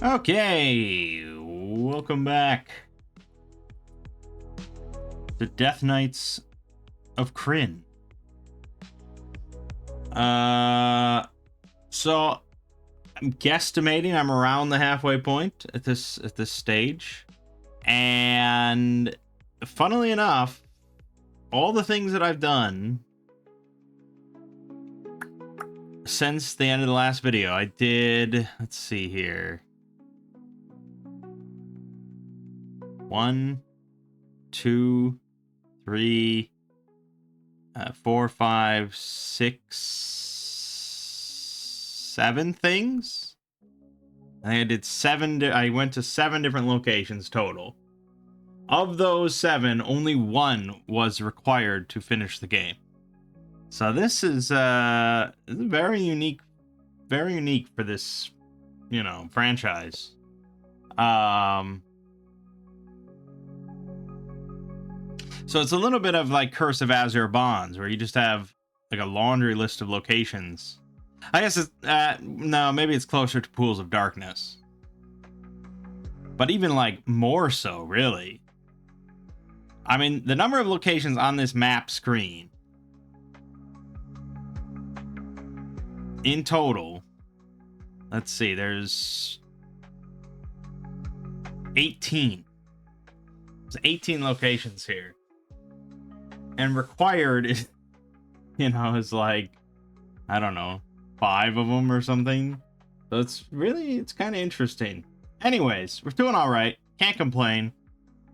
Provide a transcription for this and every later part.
Okay, welcome back to Death Knights of Krynn. So I'm guesstimating I'm around the halfway point at this stage, and funnily enough, all the things that I've done since the end of the last video, I did. Let's see here. 1, 2, 3, 4, 5, 6, 7 things. I think I did 7. I went to 7 different locations total. Of those 7, only 1 was required to finish the game. So this is very unique for this, franchise. So it's a little bit of like Curse of Azure Bonds, where you just have like a laundry list of locations. I guess it's, no, maybe it's closer to Pools of Darkness. But even like more so, really. I mean, the number of locations on this map screen in total, let's see, there's 18. There's 18 locations here. And required is, is like, I don't know, 5 of them or something. So it's kind of interesting. Anyways, we're doing all right. Can't complain.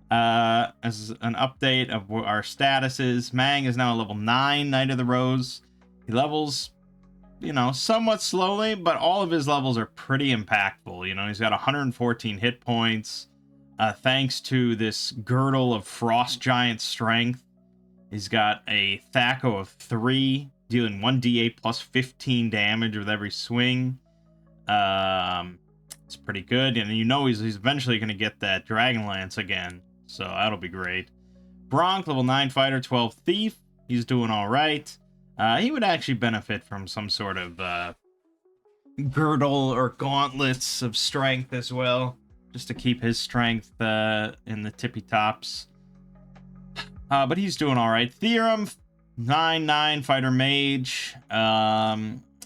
As an update of our statuses, Mangg is now a level 9 Knight of the Rose. He levels, somewhat slowly, but all of his levels are pretty impactful. He's got 114 hit points. Thanks to this girdle of Frost Giant strength. He's got a Thaco of 3, dealing 1d8 plus 15 damage with every swing. It's pretty good, and he's eventually going to get that Dragonlance again, so that'll be great. Bronk, level 9 fighter, 12 thief. He's doing all right. He would actually benefit from some sort of girdle or gauntlets of strength as well, just to keep his strength in the tippy tops. But he's doing all right. Theorem, 9/9 fighter mage.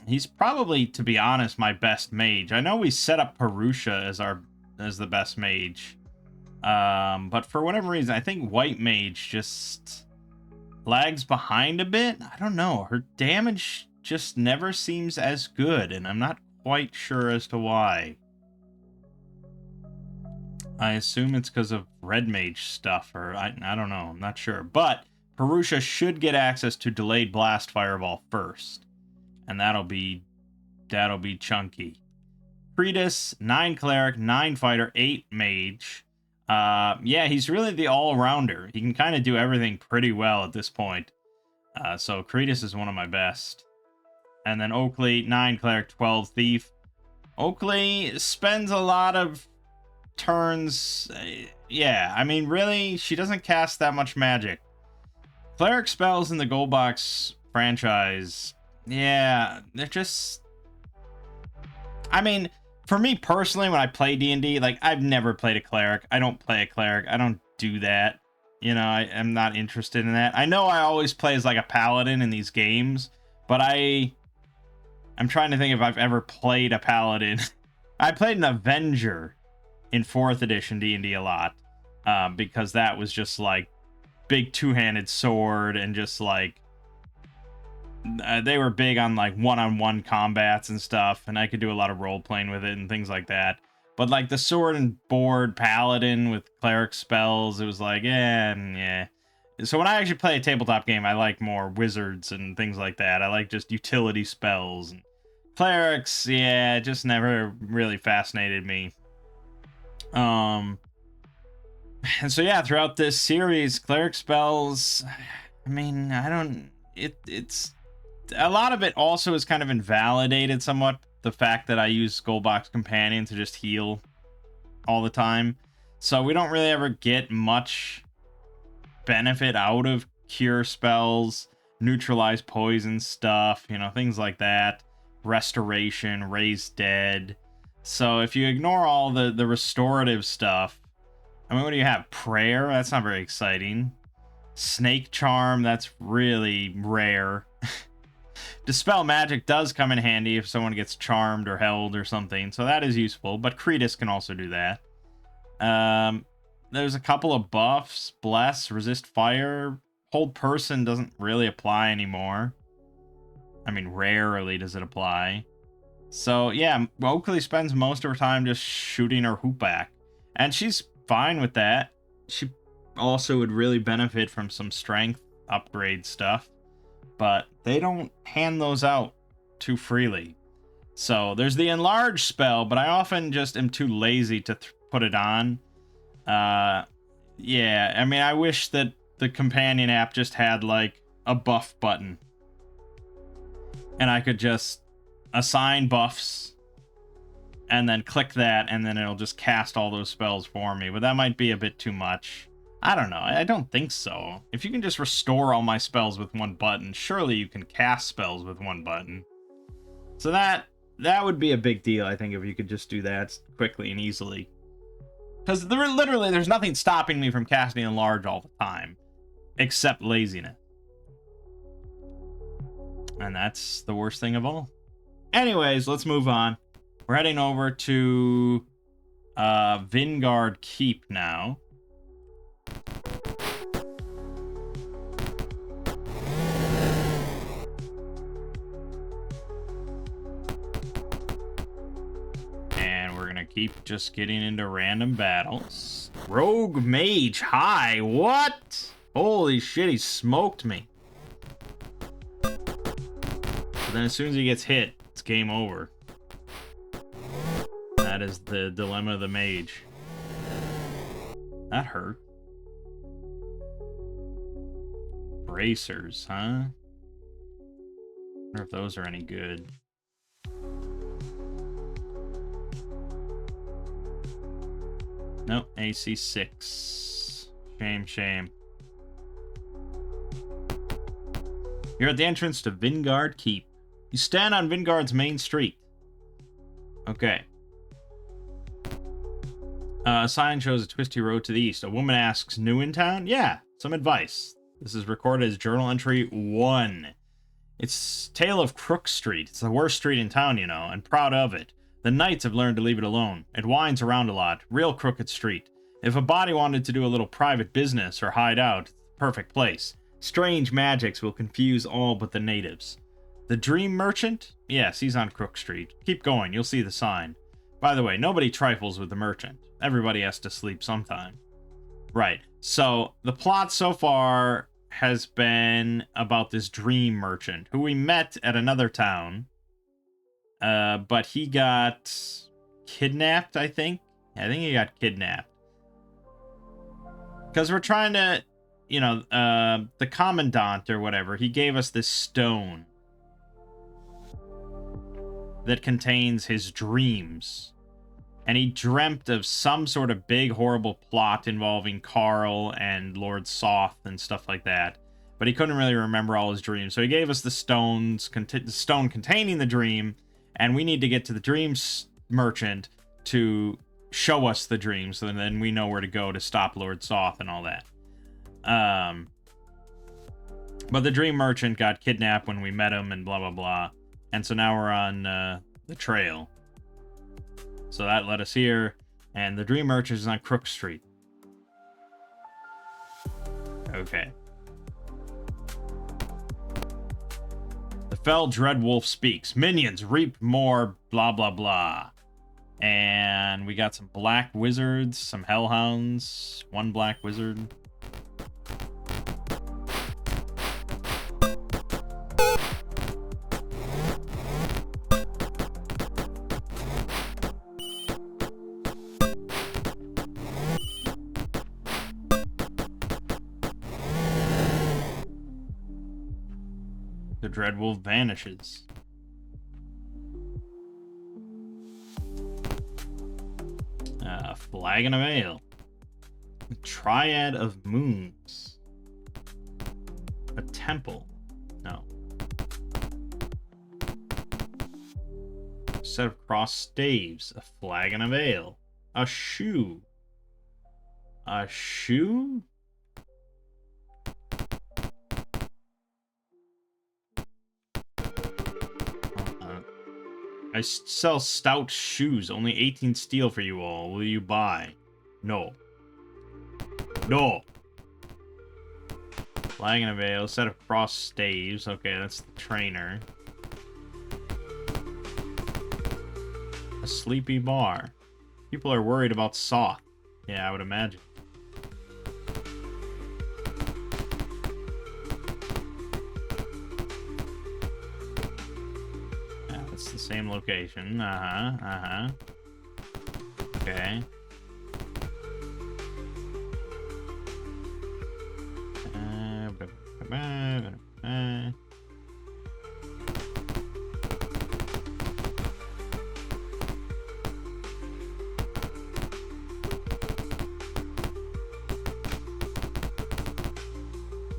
He's probably, to be honest, my best mage. I know we set up Purusha as the best mage, but for whatever reason, I think white mage just lags behind a bit. I don't know. Her damage just never seems as good, and I'm not quite sure as to why. I assume it's because of red mage stuff, or I don't know. I'm not sure. But Purusha should get access to delayed blast fireball first, and that'll be chunky. Kretus, 9 cleric, 9 fighter, 8 mage. Yeah, he's really the all-rounder. He can kind of do everything pretty well at this point. So Kretus is one of my best. And then Oakley, 9 cleric, 12 thief. Oakley spends a lot of turns. Yeah, I mean, really, she doesn't cast that much magic. Cleric spells in the Gold Box franchise, yeah, they're just... I mean, for me personally, when I play D&D, like, I've never played a cleric. I don't play a cleric. I don't do that. I'm not interested in that. I know I always play as, like, a paladin in these games, but I'm trying to think if I've ever played a paladin. I played an Avenger in 4th edition D&D a lot, because that was just like big two-handed sword, and just like they were big on like one-on-one combats and stuff, and I could do a lot of role-playing with it and things like that. But like the sword and board paladin with cleric spells, it was like, yeah. So when I actually play a tabletop game, I like more wizards and things like that. I like just utility spells. And clerics, yeah, just never really fascinated me. And so yeah, throughout this series, cleric spells, I mean, it's a lot of it also is kind of invalidated somewhat, the fact that I use Goldbox Companion to just heal all the time. So we don't really ever get much benefit out of cure spells, neutralize poison stuff, things like that. Restoration, raise dead. So if you ignore all the restorative stuff, I mean, what do you have? Prayer? That's not very exciting. Snake Charm? That's really rare. Dispel Magic does come in handy if someone gets charmed or held or something, so that is useful, but Cretus can also do that. There's a couple of buffs. Bless, Resist Fire. Hold Person doesn't really apply anymore. I mean, rarely does it apply. So, yeah, Oakley spends most of her time just shooting her hoop back. And she's fine with that. She also would really benefit from some strength upgrade stuff. But they don't hand those out too freely. So, there's the Enlarge spell, but I often just am too lazy to put it on. Yeah, I mean, I wish that the companion app just had, like, a buff button. And I could just assign buffs and then click that, and then it'll just cast all those spells for me. But that might be a bit too much. I don't know. I don't think so. If you can just restore all my spells with one button, surely you can cast spells with one button. So that would be a big deal, I think, if you could just do that quickly and easily. Because literally, there's nothing stopping me from casting Enlarge all the time, except laziness. And that's the worst thing of all. Anyways, let's move on. We're heading over to Vingard Keep now. And we're going to keep just getting into random battles. Rogue Mage High. What? Holy shit, he smoked me. But then as soon as he gets hit, it's game over. That is the dilemma of the mage. That hurt. Bracers, huh? Wonder if those are any good. Nope, AC 6. Shame, shame. You're at the entrance to Vingard Keep. You stand on Vingard's main street. Okay. A sign shows a twisty road to the east. A woman asks, new in town? Yeah, some advice. This is recorded as journal entry 1. It's Tale of Crook Street. It's the worst street in town, you know, and proud of it. The knights have learned to leave it alone. It winds around a lot. Real crooked street. If a body wanted to do a little private business or hide out, it's the perfect place. Strange magics will confuse all but the natives. The Dream Merchant? Yes, he's on Crook Street. Keep going, you'll see the sign. By the way, nobody trifles with the merchant. Everybody has to sleep sometime. Right, so the plot so far has been about this Dream Merchant, who we met at another town. But he got kidnapped, I think. I think he got kidnapped. Because we're trying to, you know, the Commandant or whatever, he gave us this stone that contains his dreams. And he dreamt of some sort of big, horrible plot involving Carl and Lord Soth and stuff like that. But he couldn't really remember all his dreams. So he gave us the stone containing the dream, and we need to get to the Dreams Merchant to show us the dreams, so then we know where to go to stop Lord Soth and all that. But the Dream Merchant got kidnapped when we met him and blah, blah, blah. And so now we're on the trail. So that led us here. And the Dream Merchant is on Crook Street. Okay. The fell Dreadwolf speaks. Minions reap more blah, blah, blah. And we got some black wizards, some hellhounds, one black wizard. The Dreadwolf vanishes. Flagon of Ale. A Triad of Moons. A Temple. No. set of crossed staves, a flagon of ale, a shoe. A shoe? I sell stout shoes, only 18 steel for you all. Will you buy? No. No. Flagon of ale, set of crossed staves. Okay, that's the trainer. A sleepy bar. People are worried about Soth. Yeah, I would imagine. Yeah, that's the same location. Okay.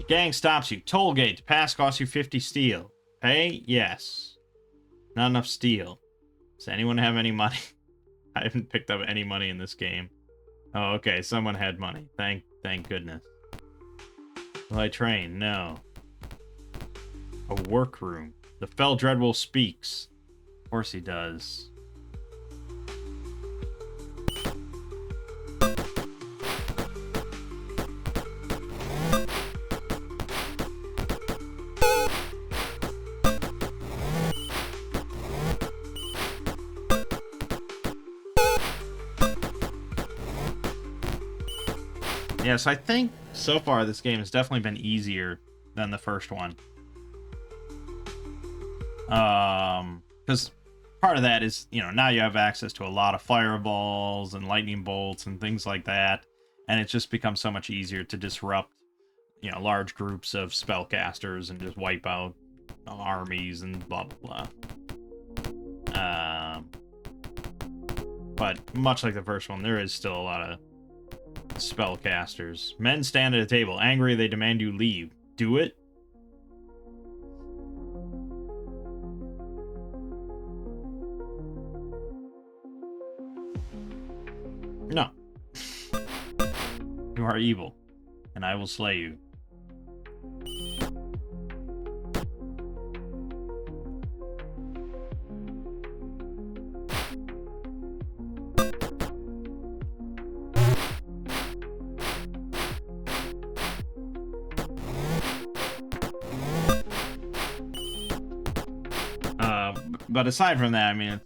Gang stops you. Toll gate. To pass costs you 50 steel. Pay? Yes. Not enough steel. Does anyone have any money? I haven't picked up any money in this game. Oh, okay. Someone had money. Thank goodness. Will I train? No. A workroom. The fell Dreadwolf speaks. Of course he does. Yeah, so I think so far this game has definitely been easier than the first one. Because part of that is, you know, now you have access to a lot of fireballs and lightning bolts and things like that, and it just becomes so much easier to disrupt, you know, large groups of spellcasters and just wipe out armies and blah blah blah. But much like the first one, there is still a lot of spellcasters. Men stand at a table. Angry, they demand you leave. Do it? No. You are evil, and I will slay you. But aside from that, I mean,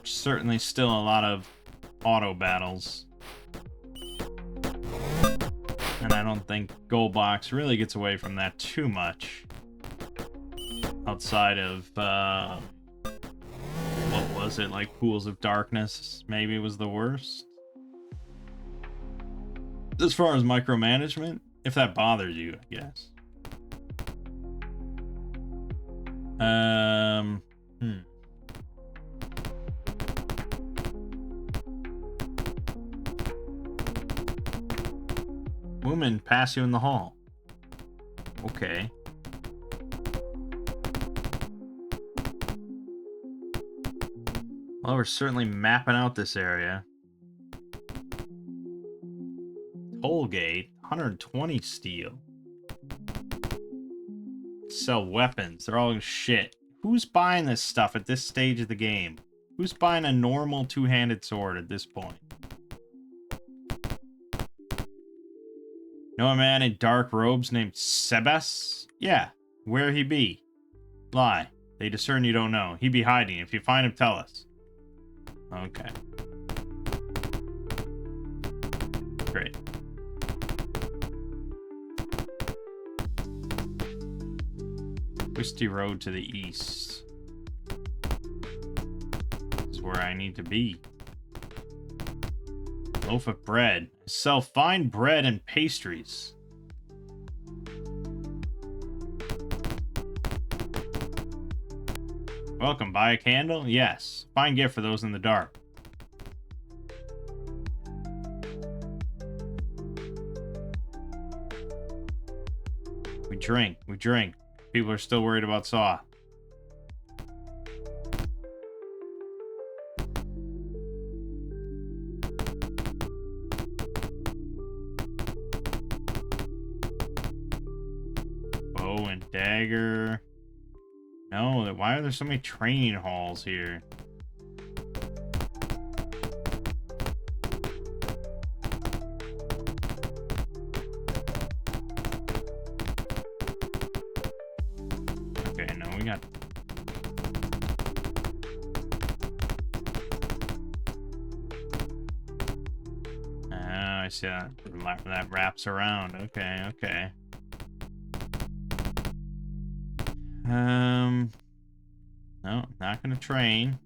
it's certainly still a lot of auto battles. And I don't think Goldbox really gets away from that too much. Outside of, what was it, like Pools of Darkness maybe was the worst? As far as micromanagement, if that bothers you, I guess. Woman pass you in the hall. Okay. Well, we're certainly mapping out this area. Tollgate, 120 steel. Sell weapons. They're all shit. Who's buying this stuff at this stage of the game? Who's buying a normal two-handed sword at this point? Know a man in dark robes named Sebas? Yeah. Where he be? Lie. They discern you don't know. He be hiding. If you find him, tell us. Okay. Great. Twisty road to the east. This is where I need to be. Loaf of bread. Sell fine bread and pastries. Welcome. Buy a candle? Yes. Fine gift for those in the dark. We drink. We drink. People are still worried about Saw. Dagger. No, why are there so many training halls here? Okay, no, we got... I see that. That wraps around. Okay, okay. No, not gonna train.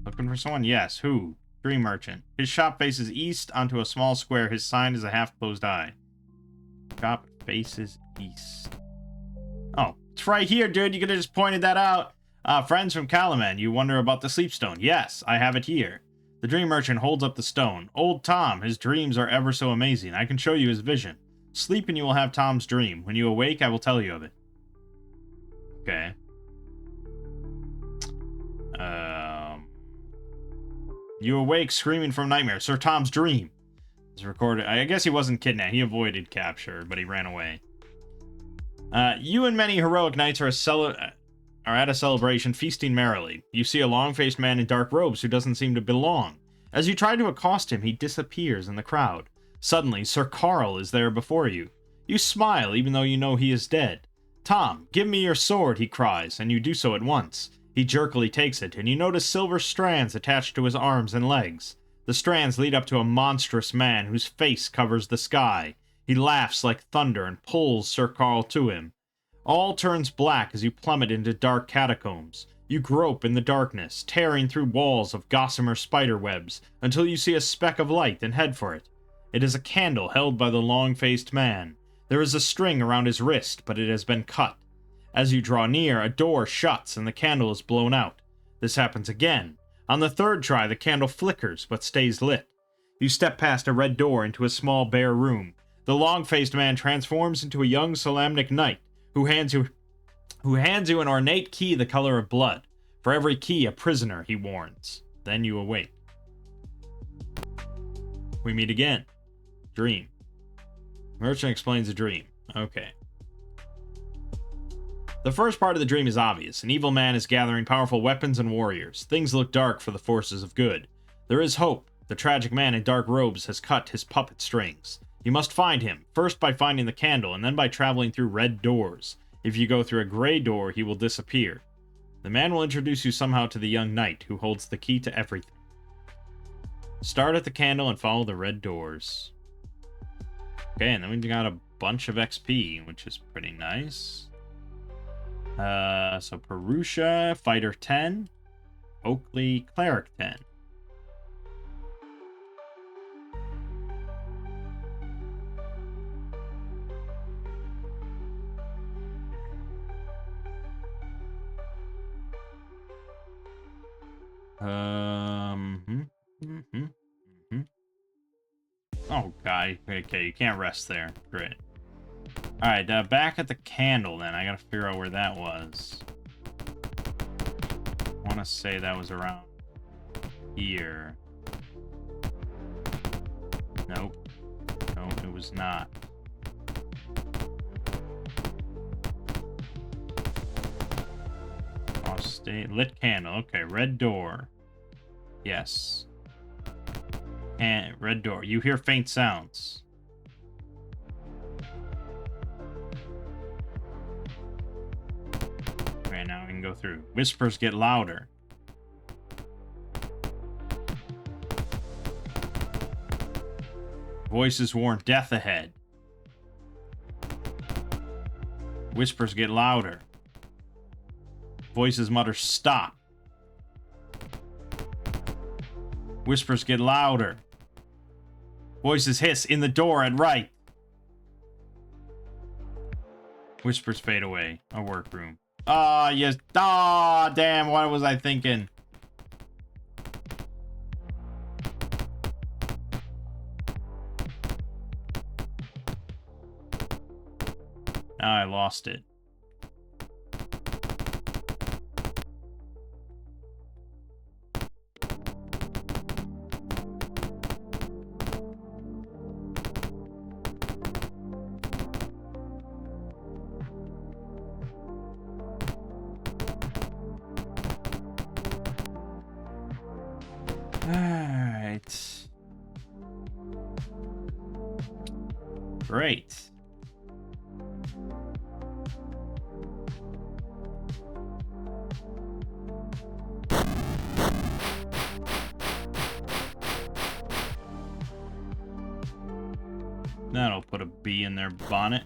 Looking for someone? Yes. Who? Dream Merchant. His shop faces east onto a small square. His sign is a half-closed eye. Shop faces east. Oh, it's right here, dude. You could have just pointed that out. Friends from Kalaman, you wonder about the sleepstone. Yes, I have it here. The Dream Merchant holds up the stone. Old Tom, his dreams are ever so amazing. I can show you his vision. Sleep and you will have Tom's dream. When you awake, I will tell you of it. Okay. You awake screaming from nightmare. Sir Tom's dream. It's recorded. I guess he wasn't kidnapped. He avoided capture, but he ran away. You and many heroic knights are at a celebration, feasting merrily. You see a long-faced man in dark robes who doesn't seem to belong. As you try to accost him, he disappears in the crowd. Suddenly, Sir Carl is there before you. You smile, even though you know he is dead. Tom, give me your sword, he cries, and you do so at once. He jerkily takes it, and you notice silver strands attached to his arms and legs. The strands lead up to a monstrous man whose face covers the sky. He laughs like thunder and pulls Sir Carl to him. All turns black as you plummet into dark catacombs. You grope in the darkness, tearing through walls of gossamer spiderwebs, until you see a speck of light and head for it. It is a candle held by the long-faced man. There is a string around his wrist, but it has been cut. As you draw near, a door shuts and the candle is blown out. This happens again. On the third try, the candle flickers, but stays lit. You step past a red door into a small bare room. The long-faced man transforms into a young Solamnic knight, who hands you an ornate key the color of blood. For every key, a prisoner, he warns. Then you awake. We meet again. Dream. Merchant explains the dream. Okay. The first part of the dream is obvious. An evil man is gathering powerful weapons and warriors. Things look dark for the forces of good. There is hope. The tragic man in dark robes has cut his puppet strings. You must find him, first by finding the candle, and then by traveling through red doors. If you go through a gray door, he will disappear. The man will introduce you somehow to the young knight, who holds the key to everything. Start at the candle and follow the red doors. Okay, and then we've got a bunch of XP, which is pretty nice. So Purusha, Fighter 10. Oakley, Cleric 10. Oh, God. Okay, you can't rest there. Great. Alright, back at the candle, then. I gotta figure out where that was. I want to say that was around here. Nope. No, it was not. State lit candle. Okay, red door. Yes. And red door. You hear faint sounds. Okay, now we can go through. Whispers get louder. Voices warn death ahead. Whispers get louder. Voices mutter, stop. Whispers get louder. Voices hiss, in the door at right. Whispers fade away. A workroom. Ah, yes. Ah, damn, what was I thinking? Now I lost it. Alright. Great. That'll put a bee in their bonnet.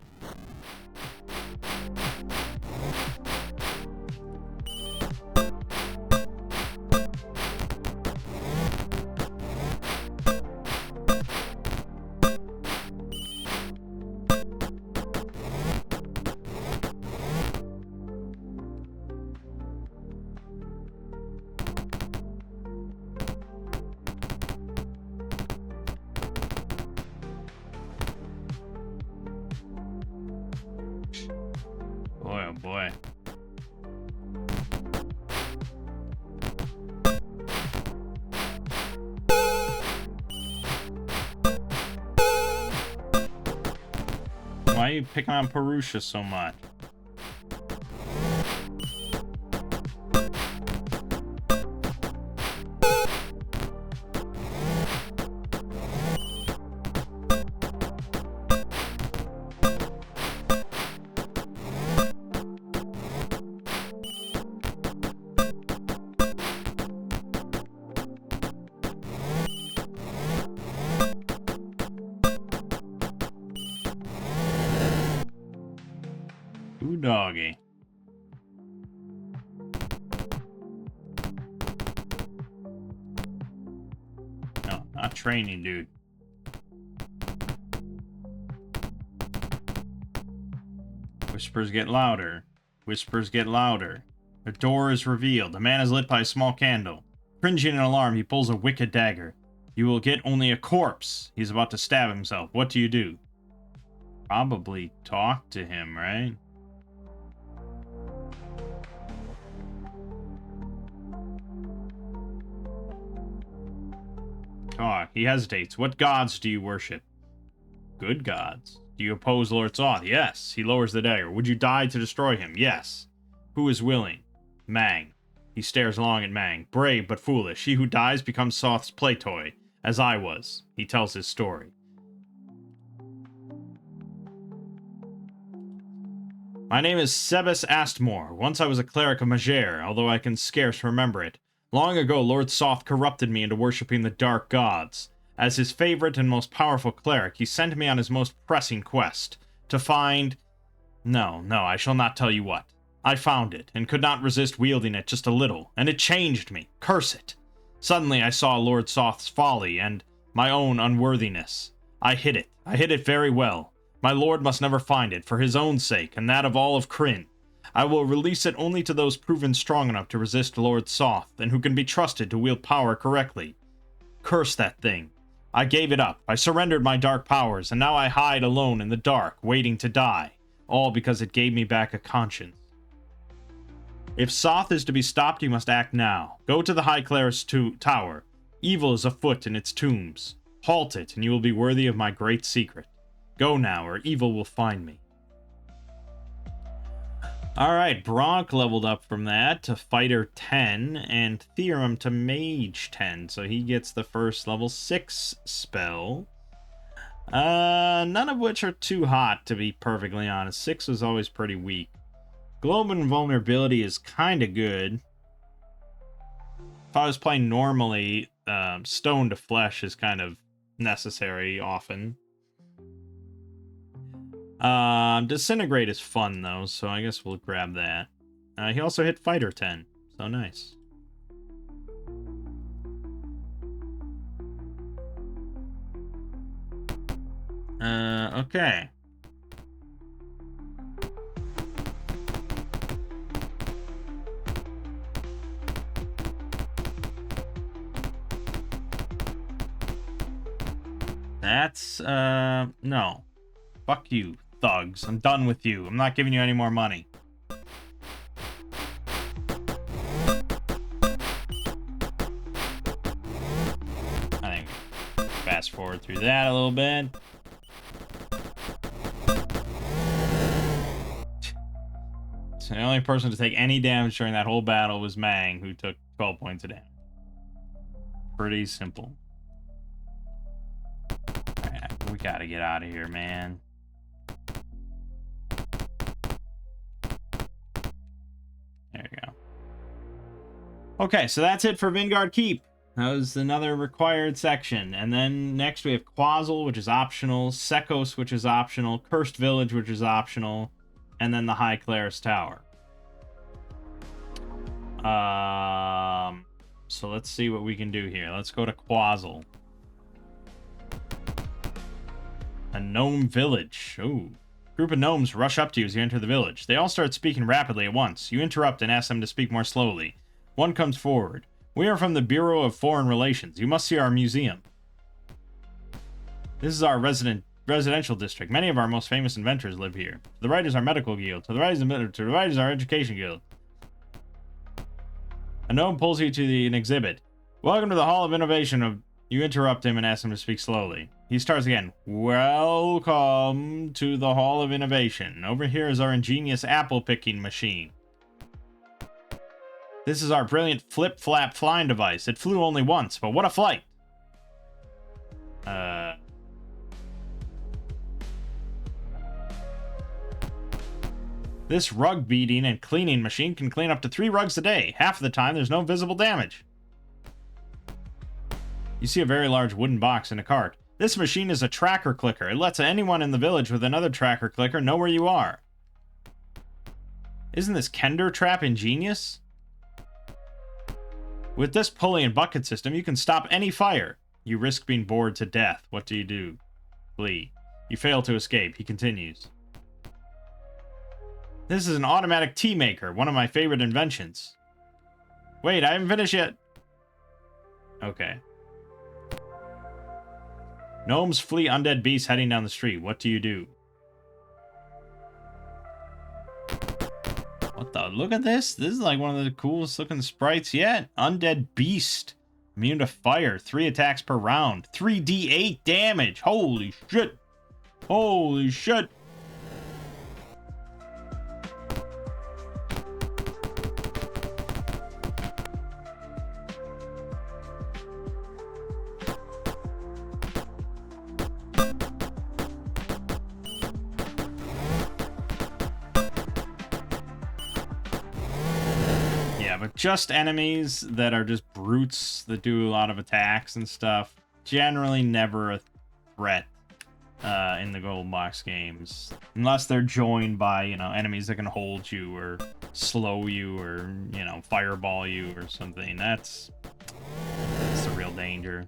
Boy, oh boy. Why are you picking on Purusha so much? Ooh, doggy. No, not training, dude. Whispers get louder. Whispers get louder. A door is revealed. A man is lit by a small candle. Cringing in alarm, he pulls a wicked dagger. You will get only a corpse. He's about to stab himself. What do you do? Probably talk to him, right? Talk. He hesitates. What gods do you worship? Good gods. Do you oppose Lord Soth? Yes. He lowers the dagger. Would you die to destroy him? Yes. Who is willing? Mangg. He stares long at Mangg. Brave but foolish. He who dies becomes Soth's play toy, as I was. He tells his story. My name is Sebas Astmore. Once I was a cleric of Mangg, although I can scarce remember it. Long ago, Lord Soth corrupted me into worshipping the dark gods. As his favorite and most powerful cleric, he sent me on his most pressing quest. To find... No, I shall not tell you what. I found it, and could not resist wielding it just a little, and it changed me. Curse it. Suddenly I saw Lord Soth's folly, and my own unworthiness. I hid it. I hid it very well. My lord must never find it, for his own sake, and that of all of Krynn. I will release it only to those proven strong enough to resist Lord Soth, and who can be trusted to wield power correctly. Curse that thing. I gave it up. I surrendered my dark powers, and now I hide alone in the dark, waiting to die. All because it gave me back a conscience. If Soth is to be stopped, you must act now. Go to the High Clerist's tower. Evil is afoot in its tombs. Halt it, and you will be worthy of my great secret. Go now, or evil will find me. Alright, Bronk leveled up from that to Fighter 10, and Theorem to Mage 10, so he gets the first level 6 spell. None of which are too hot, to be perfectly honest. 6 was always pretty weak. Globe and Vulnerability is kinda good. If I was playing normally, Stone to Flesh is kind of necessary often. Disintegrate is fun, though, so I guess we'll grab that. He also hit Fighter 10, so nice. Okay. That's, no. Fuck you, thugs. I'm done with you. I'm not giving you any more money. I think fast forward through that a little bit. So the only person to take any damage during that whole battle was Mangg, who took 12 points of damage. Pretty simple. Alright, we gotta get out of here, man. There you go. Okay, so that's it for Vingard Keep. That was another required section. And then next we have Quazzle, which is optional, Sekos, which is optional, Cursed Village, which is optional, and then the High Claris Tower. So let's see what we can do here. Let's go to Quazzle. A gnome village. Ooh. Group of gnomes rush up to you as you enter the village. They all start speaking rapidly at once. You interrupt and ask them to speak more slowly. One comes forward. We are from the Bureau of Foreign Relations. You must see our museum. This is our residential district. Many of our most famous inventors live here. To the right is our medical guild. To the right is our education guild. A gnome pulls you to an exhibit. Welcome to the Hall of Innovation. You interrupt him and ask him to speak slowly. He starts again. Welcome to the Hall of Innovation. Over here is our ingenious apple-picking machine. This is our brilliant flip-flap flying device. It flew only once, but what a flight! This rug beating and cleaning machine can clean up to 3 rugs a day. Half of the time, there's no visible damage. You see a very large wooden box in a cart. This machine is a tracker clicker. It lets anyone in the village with another tracker clicker know where you are. Isn't this Kender trap ingenious? With this pulley and bucket system, you can stop any fire. You risk being bored to death. What do? Flee. You fail to escape. He continues. This is an automatic tea maker, one of my favorite inventions. Wait, I haven't finished yet. Okay. Gnomes flee undead beasts heading down the street. What do? What the? Look at this. This is like one of the coolest looking sprites yet. Undead beast. Immune to fire. 3 attacks per round. 3d8 damage. Holy shit. Holy shit. But just enemies that are just brutes that do a lot of attacks and stuff. Generally never a threat in the gold box games. Unless they're joined by, enemies that can hold you or slow you or, fireball you or something. That's the real danger.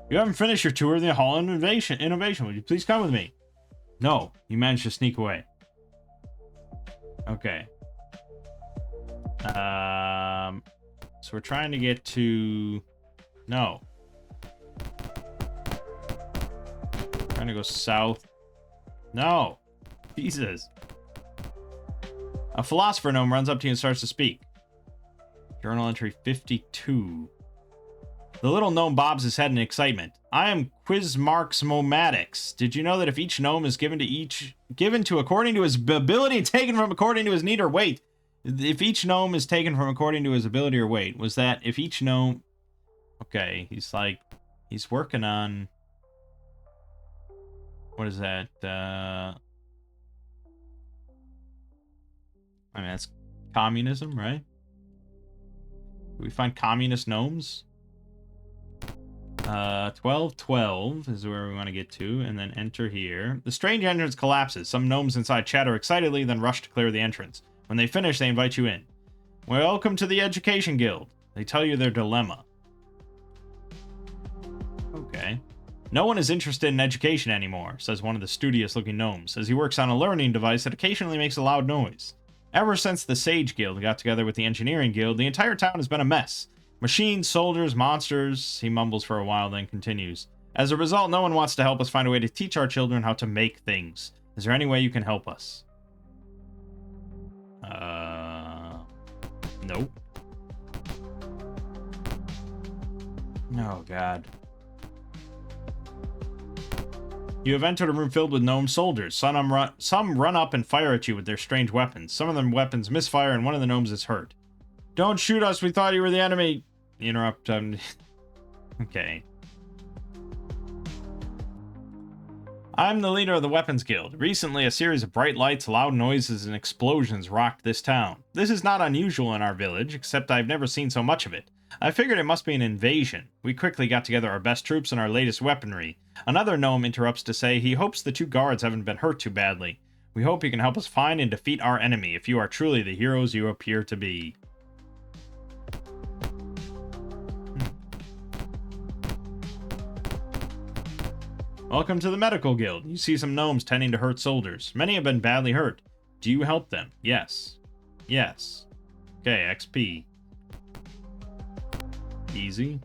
You haven't finished your tour of the Hall of Innovation. Would you please come with me? No, you managed to sneak away. Okay. So we're trying to get to... No. Trying to go south. No. Jesus. A philosopher gnome runs up to you and starts to speak. Journal entry 52. The little gnome bobs his head in excitement. I am Quizmarks Momatics. Did you know that if each gnome is given to according to his ability and taken from according to his need or weight, if each gnome is taken from according to his ability or weight, was that if each gnome... Okay, he's working on... What is that? I mean, that's communism, right? Do we find communist gnomes? 1212 is where we want to get to, and then enter here. The strange entrance collapses. Some gnomes inside chatter excitedly, then rush to clear the entrance. When they finish, they invite you in. Welcome to the Education Guild. They tell you their dilemma. Okay. No one is interested in education anymore, says one of the studious-looking gnomes, as he works on a learning device that occasionally makes a loud noise. Ever since the Sage Guild got together with the Engineering Guild, the entire town has been a mess. Machines, soldiers, monsters... He mumbles for a while, then continues. As a result, no one wants to help us find a way to teach our children how to make things. Is there any way you can help us? Nope. Oh, God. You have entered a room filled with gnome soldiers. Some run up and fire at you with their strange weapons. Some of them weapons misfire, and one of the gnomes is hurt. Don't shoot us, we thought you were the enemy. interrupt. Okay. I'm the leader of the Weapons Guild. Recently, a series of bright lights, loud noises, and explosions rocked this town. This is not unusual in our village, except I've never seen so much of it. I figured it must be an invasion. We quickly got together our best troops and our latest weaponry. Another gnome interrupts to say he hopes the 2 guards haven't been hurt too badly. We hope you can help us find and defeat our enemy if you are truly the heroes you appear to be. Welcome to the Medical Guild. You see some gnomes tending to hurt soldiers. Many have been badly hurt. Do you help them? Yes. Yes. Okay, XP. Easy.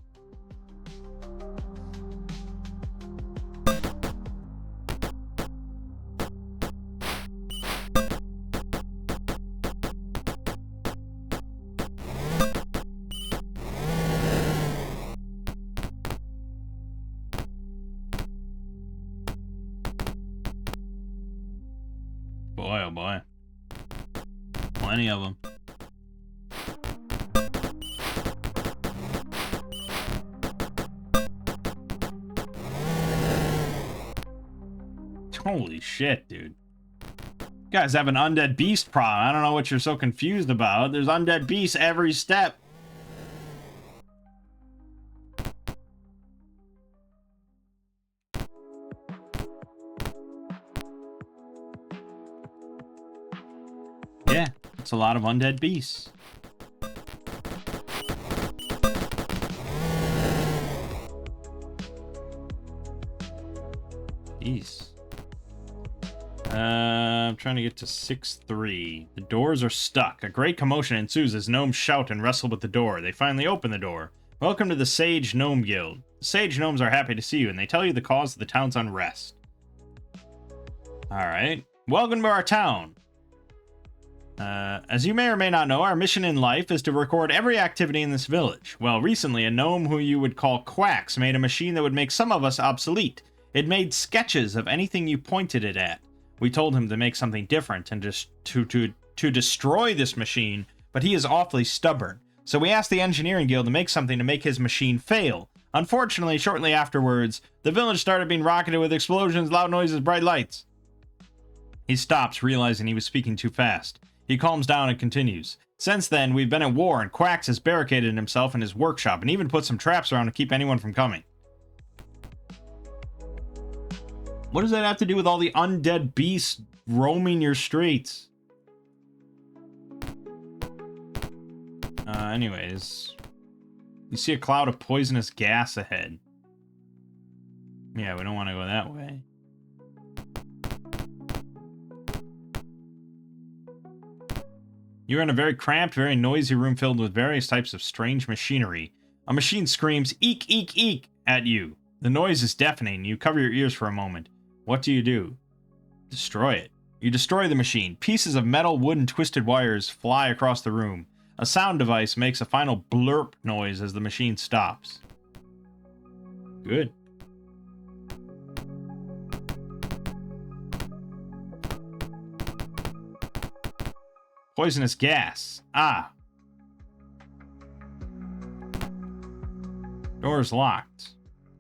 Boy, oh boy. Plenty of them. Holy shit, dude. You guys have an undead beast problem. I don't know what you're so confused about. There's undead beasts every step. Yeah, it's a lot of undead beasts. Jeez. I'm trying to get to 6-3. The doors are stuck. A great commotion ensues as gnomes shout and wrestle with the door. They finally open the door. Welcome to the Sage Gnome Guild. The Sage Gnomes are happy to see you, and they tell you the cause of the town's unrest. Alright. Welcome to our town. As you may or may not know, our mission in life is to record every activity in this village. Well, recently, a gnome who you would call Quacks made a machine that would make some of us obsolete. It made sketches of anything you pointed it at. We told him to make something different and just to destroy this machine, but he is awfully stubborn. So we asked the engineering guild to make something to make his machine fail. Unfortunately, shortly afterwards, the village started being rocketed with explosions, loud noises, bright lights. He stops, realizing he was speaking too fast. He calms down and continues. Since then, we've been at war, and Quacks has barricaded himself in his workshop and even put some traps around to keep anyone from coming. What does that have to do with all the undead beasts roaming your streets? Anyways. You see a cloud of poisonous gas ahead. Yeah, we don't want to go that way. You're in a very cramped, very noisy room filled with various types of strange machinery. A machine screams, "Eek, eek, eek," at you. The noise is deafening. You cover your ears for a moment. What do? Destroy it. You destroy the machine. Pieces of metal, wood, and twisted wires fly across the room. A sound device makes a final blurp noise as the machine stops. Good. Poisonous gas. Ah. Door's locked.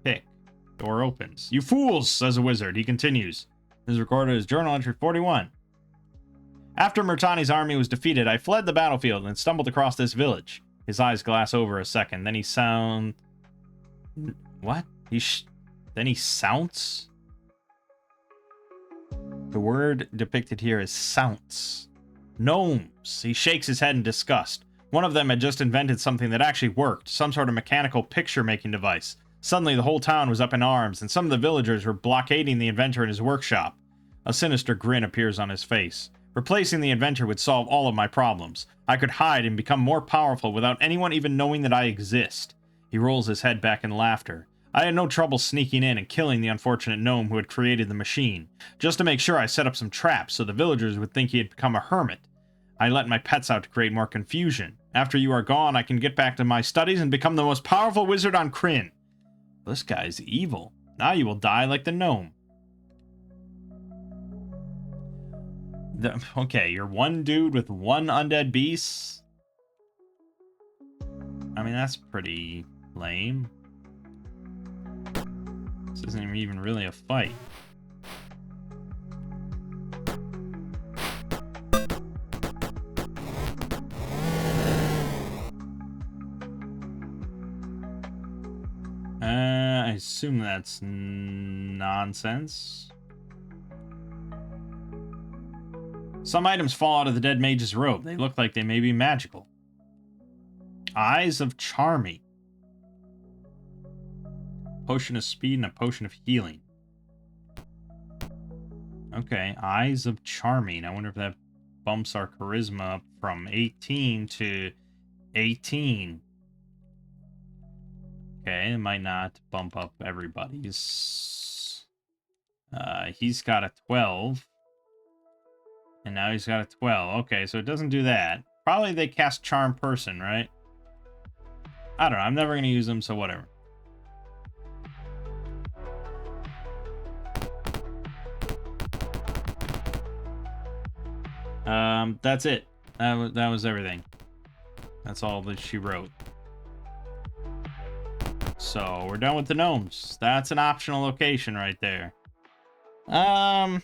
Pick. Door opens. You fools, says a wizard. He continues. This is recorded as journal entry 41. After Murtani's army was defeated, I fled the battlefield and stumbled across this village. His eyes glass over a second. Then he What? Then he sounds? The word depicted here is sounds. Gnomes. He shakes his head in disgust. One of them had just invented something that actually worked. Some sort of mechanical picture-making device. Suddenly, the whole town was up in arms, and some of the villagers were blockading the inventor in his workshop. A sinister grin appears on his face. Replacing the inventor would solve all of my problems. I could hide and become more powerful without anyone even knowing that I exist. He rolls his head back in laughter. I had no trouble sneaking in and killing the unfortunate gnome who had created the machine. Just to make sure, I set up some traps so the villagers would think he had become a hermit. I let my pets out to create more confusion. After you are gone, I can get back to my studies and become the most powerful wizard on Krynn. This guy's evil. Now you will die like the gnome. Okay, you're one dude with one undead beast. I mean, that's pretty lame. This isn't even really a fight. I assume that's nonsense. Some items fall out of the dead mage's robe. They look like they may be magical. Eyes of Charming. Potion of speed and a potion of healing. Okay, Eyes of Charming. I wonder if that bumps our charisma up from 18 to 18. Okay, it might not bump up everybody's. He's got a 12. And now he's got a 12. Okay, so it doesn't do that. Probably they cast Charm Person, right? I don't know. I'm never going to use them, so whatever. That's it. That was everything. That's all that she wrote. So, we're done with the gnomes. That's an optional location right there. Now,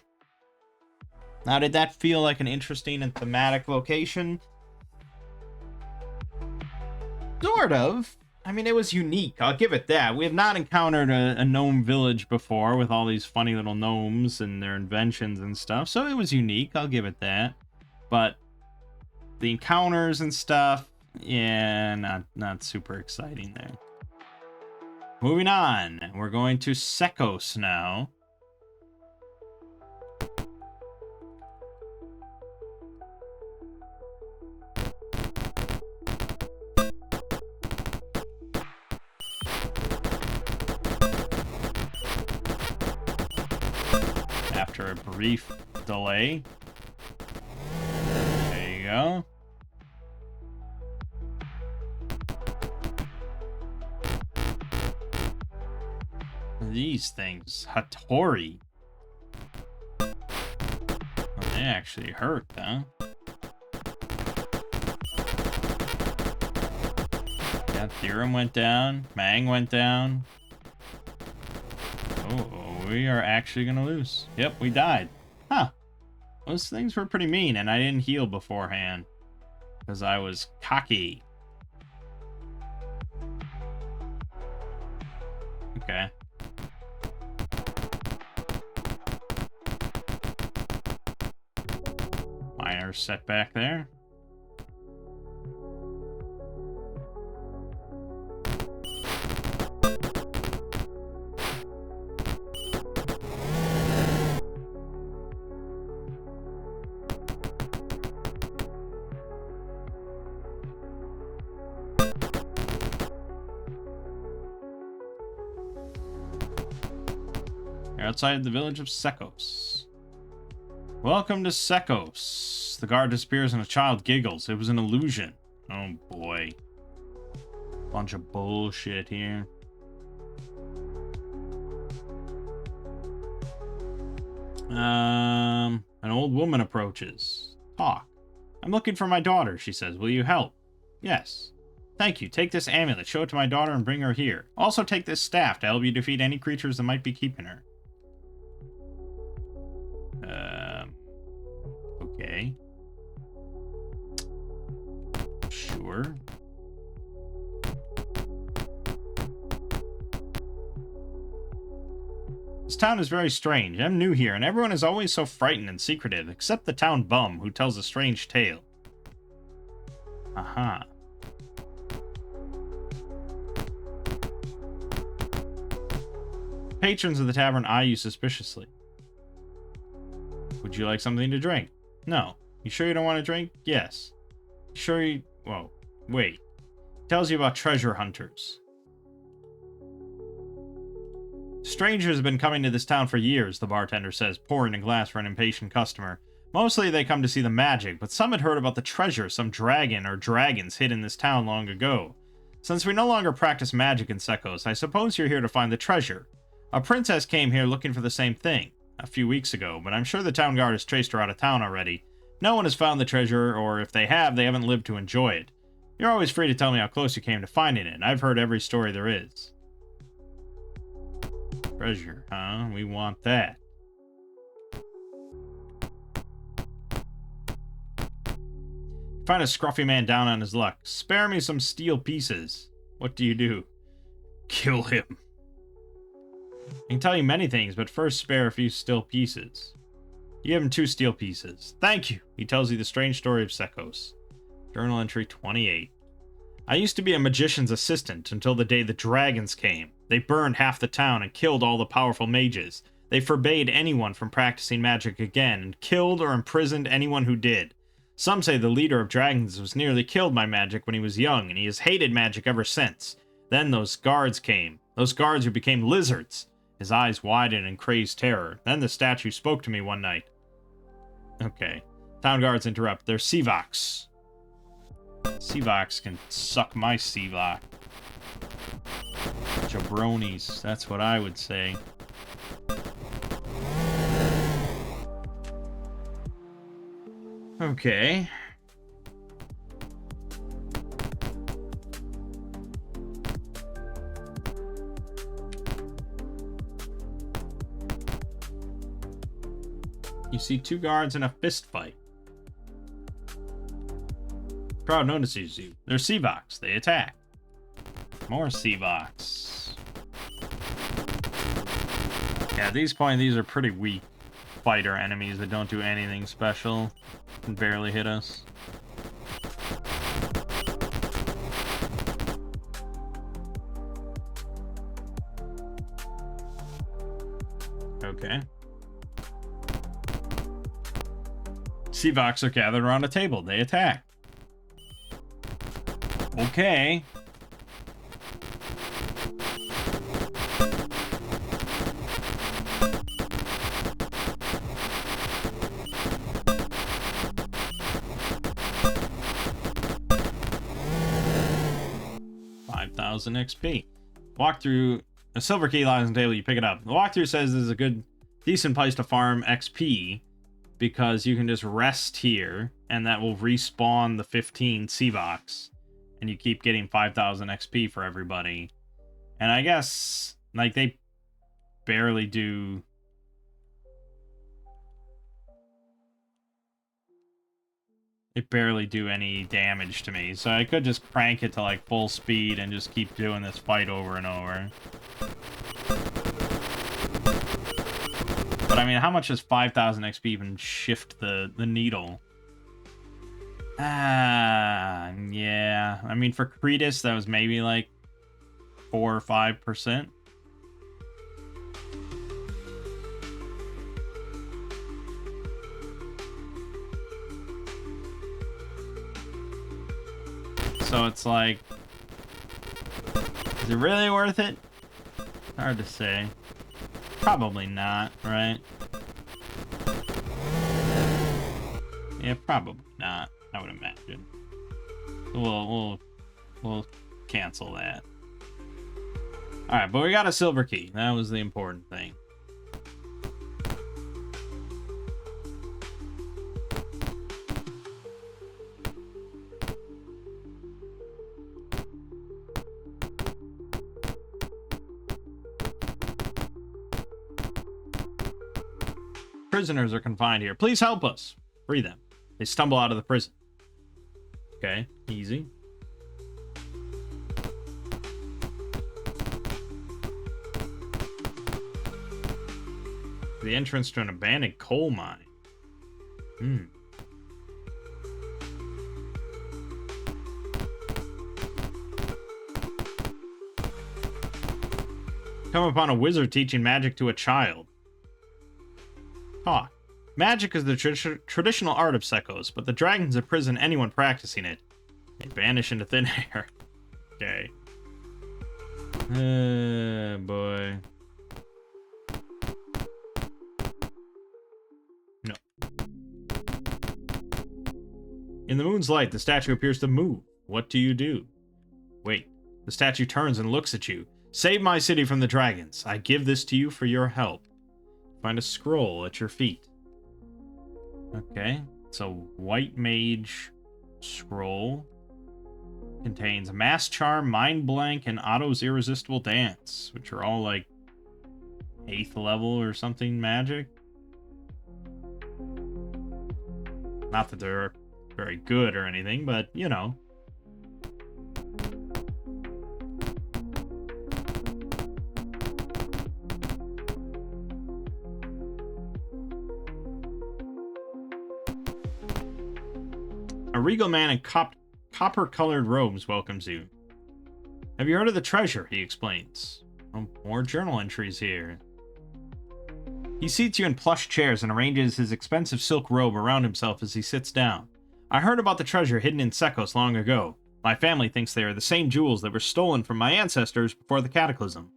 did that feel like an interesting and thematic location? Sort of. I mean, it was unique. I'll give it that. We have not encountered a gnome village before with all these funny little gnomes and their inventions and stuff. So it was unique. I'll give it that. But the encounters and stuff, yeah, not super exciting there. Moving on. We're going to Sekos now. After a brief delay. There you go. These things. Hattori. Well, they actually hurt, huh? Yeah, Theorem went down. Mangg went down. Oh, we are actually gonna lose. Yep, we died. Huh. Those things were pretty mean, and I didn't heal beforehand. Because I was cocky. Okay. Minor setback there. You're outside the village of Sekos. Welcome to Sekos. The guard disappears and a child giggles. It was an illusion. Oh boy. Bunch of bullshit here. An old woman approaches. Talk. I'm looking for my daughter, she says. Will you help? Yes. Thank you. Take this amulet, show it to my daughter, and bring her here. Also take this staff to help you defeat any creatures that might be keeping her. Okay. Sure. This town is very strange. I'm new here, and everyone is always so frightened and secretive, except the town bum, who tells a strange tale. Aha. Patrons of the tavern eye you suspiciously. Would you like something to drink? No. You sure you don't want to drink? Yes. You sure you... Whoa. Wait. It tells you about treasure hunters. Strangers have been coming to this town for years, the bartender says, pouring a glass for an impatient customer. Mostly they come to see the magic, but some had heard about the treasure some dragon or dragons hid in this town long ago. Since we no longer practice magic in Sekos, I suppose you're here to find the treasure. A princess came here looking for the same thing a few weeks ago, but I'm sure the town guard has traced her out of town already. No one has found the treasure, or if they have, they haven't lived to enjoy it. You're always free to tell me how close you came to finding it. I've heard every story there is. Treasure, huh? We want that. Find a scruffy man down on his luck. Spare me some steel pieces. What do? Kill him. I can tell you many things, but first spare a few steel pieces. You give him 2 steel pieces. Thank you. He tells you the strange story of Sekos. Journal entry 28. I used to be a magician's assistant until the day the dragons came. They burned half the town and killed all the powerful mages. They forbade anyone from practicing magic again and killed or imprisoned anyone who did. Some say the leader of dragons was nearly killed by magic when he was young, and he has hated magic ever since. Then those guards came. Those guards who became lizards. His eyes widened in crazed terror. Then the statue spoke to me one night. Okay. Town guards interrupt. They're Seavox. Seavox can suck my Seavox. Jabronis. That's what I would say. Okay. You see 2 guards in a fist fight. Crowd notices you. They're Seavox. They attack. More Seavox. Yeah, at this point, these are pretty weak fighter enemies that don't do anything special. Can barely hit us. Okay. Seavox are gathered around a table. They attack. Okay. XP. Walkthrough. A silver key lies on the table. You pick it up. The walkthrough says this is a decent place to farm XP because you can just rest here and that will respawn the 15 Seavox and you keep getting 5,000 XP for everybody. And I guess like they barely do. They barely do any damage to me, so I could just crank it to like full speed and just keep doing this fight over and over. But I mean, how much does 5,000 XP even shift the needle? Yeah. I mean, for Kretus, that was maybe like 4 or 5%. So it's like, is it really worth it? Hard to say. Probably not, right? Yeah, probably not, I would imagine. We'll cancel that. Alright, but we got a silver key. That was the important thing. Prisoners are confined here. Please help us. Free them. They stumble out of the prison. Okay, easy. The entrance to an abandoned coal mine. Come upon a wizard teaching magic to a child. Talk. Magic is the traditional art of Sekos, but the dragons imprison anyone practicing it. They vanish into thin air. Okay. Boy. No. In the moon's light, the statue appears to move. What do? Wait. The statue turns and looks at you. Save my city from the dragons. I give this to you for your help. Find a scroll at your feet. Okay. It's a white mage scroll. Contains Mass Charm, Mind Blank, and Otto's Irresistible Dance, which are all like 8th level or something magic. Not that they're very good or anything, but you know. A regal man in copper-colored robes welcomes you. Have you heard of the treasure? He explains. Oh, more journal entries here. He seats you in plush chairs and arranges his expensive silk robe around himself as he sits down. I heard about the treasure hidden in Sekos long ago. My family thinks they are the same jewels that were stolen from my ancestors before the cataclysm.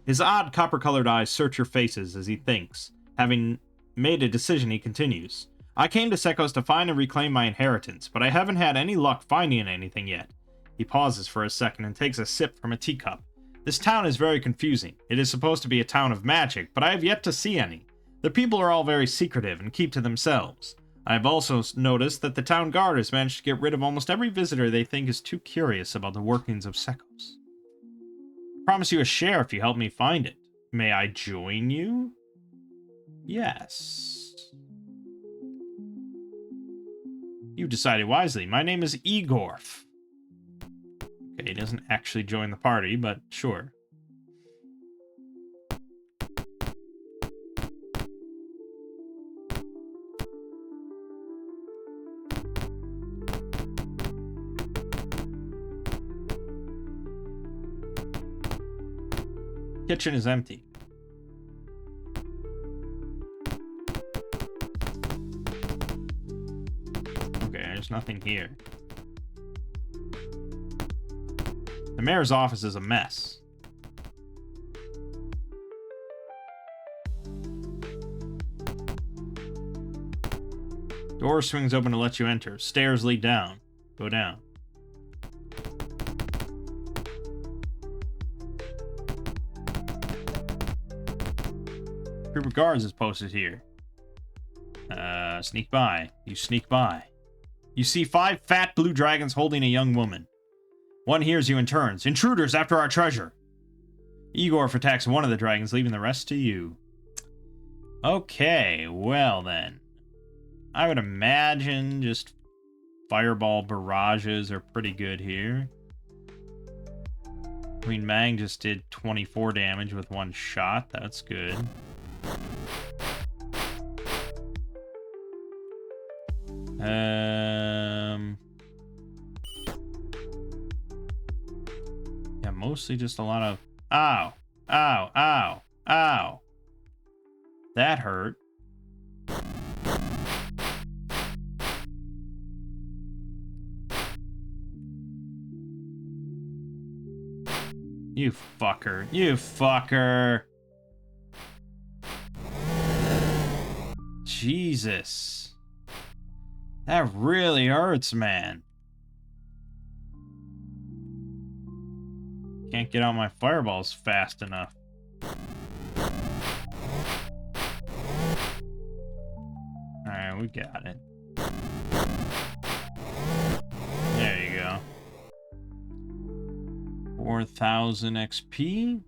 His odd copper-colored eyes search your faces as he thinks. Having made a decision, he continues. I came to Sekos to find and reclaim my inheritance, but I haven't had any luck finding anything yet. He pauses for a second and takes a sip from a teacup. This town is very confusing. It is supposed to be a town of magic, but I have yet to see any. The people are all very secretive and keep to themselves. I have also noticed that the town guard has managed to get rid of almost every visitor they think is too curious about the workings of Sekos. I promise you a share if you help me find it. May I join you? Yes. You decided wisely. My name is Igor. Okay, he doesn't actually join the party, but sure. Kitchen is empty. Okay, there's nothing here. The mayor's office is a mess. Door swings open to let you enter. Stairs lead down. Go down. Group of guards is posted here. Sneak by. You sneak by. You see 5 fat blue dragons holding a young woman. One hears you and turns. Intruders after our treasure. Igor attacks one of the dragons, leaving the rest to you. Okay, well then. I would imagine just fireball barrages are pretty good here. I mean, Mangg just did 24 damage with one shot. That's good. Yeah, mostly just a lot of... Ow! Ow! Ow! Ow! That hurt. You fucker. You fucker. Jesus. That really hurts, man. Can't get out my fireballs fast enough. Alright, we got it. There you go. 4,000 XP?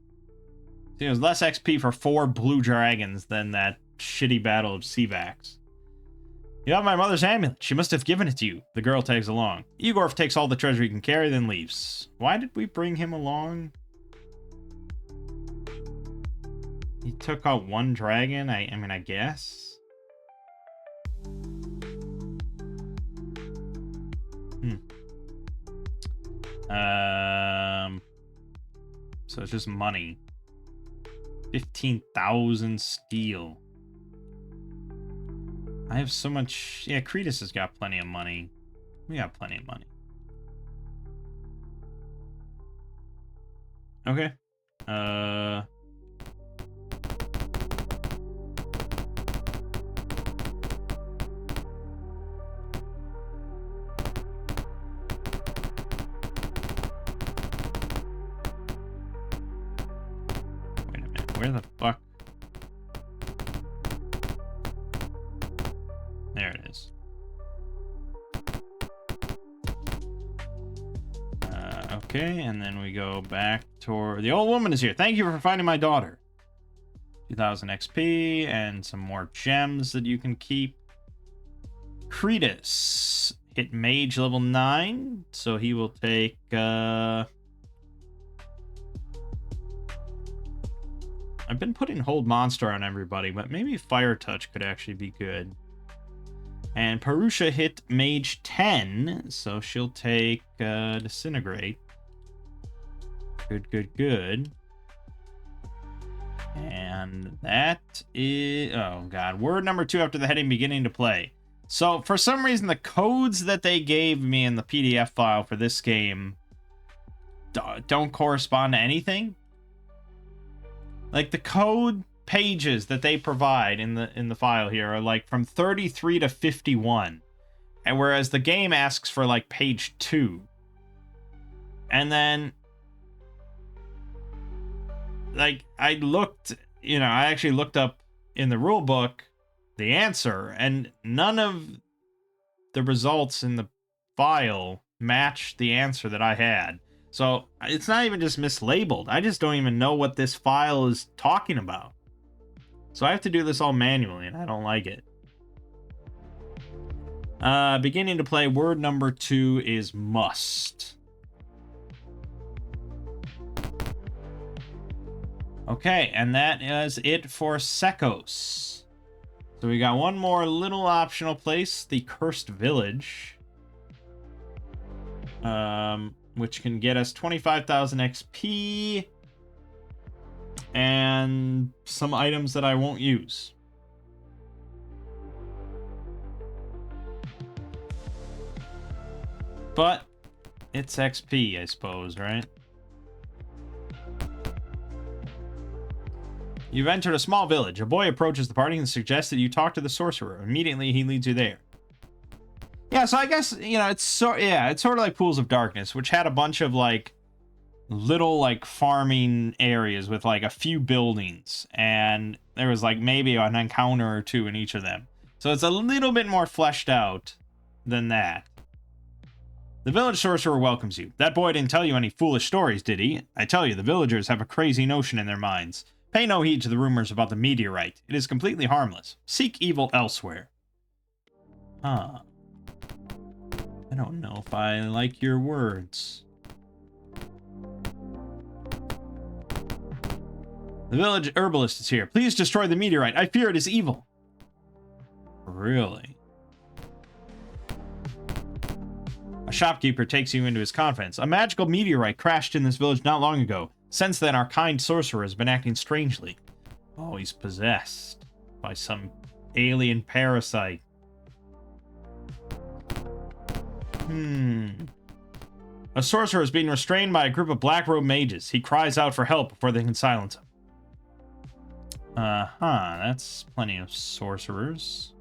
There's less XP for 4 blue dragons than that shitty battle of Seavax. You have my mother's amulet. She must have given it to you. The girl tags along. Igor takes all the treasure he can carry, then leaves. Why did we bring him along? He took out 1 dragon? I mean, I guess. So it's just money. 15,000 steel. I have so much... Yeah, Kretus has got plenty of money. We got plenty of money. Okay. Wait a minute. Where the fuck? There it is. Okay, and then we go back toward... The old woman is here. Thank you for finding my daughter. 2000 XP and some more gems that you can keep. Kretus hit mage level 9, so he will take... I've been putting hold monster on everybody, but maybe fire touch could actually be good. And Purusha hit mage 10, so she'll take disintegrate. Good. And that is... Oh, God. Word number 2 after the heading beginning to play. So, for some reason, the codes that they gave me in the PDF file for this game don't correspond to anything. Like, the code pages that they provide in the file here are, like, from 33 to 51. And whereas the game asks for, like, page 2. And then... Like, I actually looked up in the rule book the answer, and none of the results in the file matched the answer that I had. So, it's not even just mislabeled. I just don't even know what this file is talking about. So I have to do this all manually, and I don't like it. Beginning to play, word number 2 is must. Okay, and that is it for Sekos. So we got one more little optional place, the Cursed Village. Which can get us 25,000 XP. And some items that I won't use. But it's XP, I suppose, right? You've entered a small village. A boy approaches the party and suggests that you talk to the sorcerer. Immediately, he leads you there. Yeah, so I guess, it's sort of like Pools of Darkness, which had a bunch of, like, little, like, farming areas with, like, a few buildings. And there was, like, maybe an encounter or two in each of them. So it's a little bit more fleshed out than that. The village sorcerer welcomes you. That boy didn't tell you any foolish stories, did he? I tell you, the villagers have a crazy notion in their minds. Pay no heed to the rumors about the meteorite. It is completely harmless. Seek evil elsewhere. Huh. I don't know if I like your words. The village herbalist is here. Please destroy the meteorite. I fear it is evil. Really? A shopkeeper takes you into his confidence. A magical meteorite crashed in this village not long ago. Since then, our kind sorcerer has been acting strangely. Oh, he's possessed by some alien parasite. A sorcerer is being restrained by a group of black-robed mages. He cries out for help before they can silence him. That's plenty of sorcerers.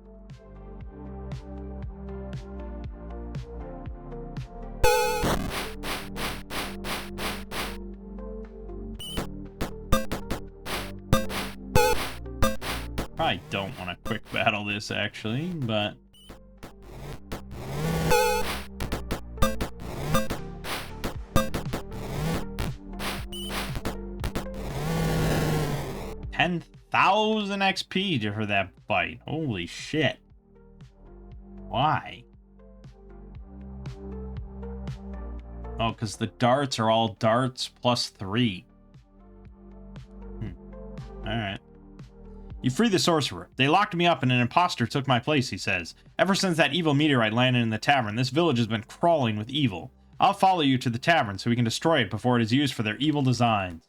Probably don't want to quick battle this, actually, but... $10,000 XP for that fight. Holy shit. Why? Oh, because the darts are all darts +3. Alright. You free the sorcerer. They locked me up and an imposter took my place, he says. Ever since that evil meteorite landed in the tavern, this village has been crawling with evil. I'll follow you to the tavern so we can destroy it before it is used for their evil designs.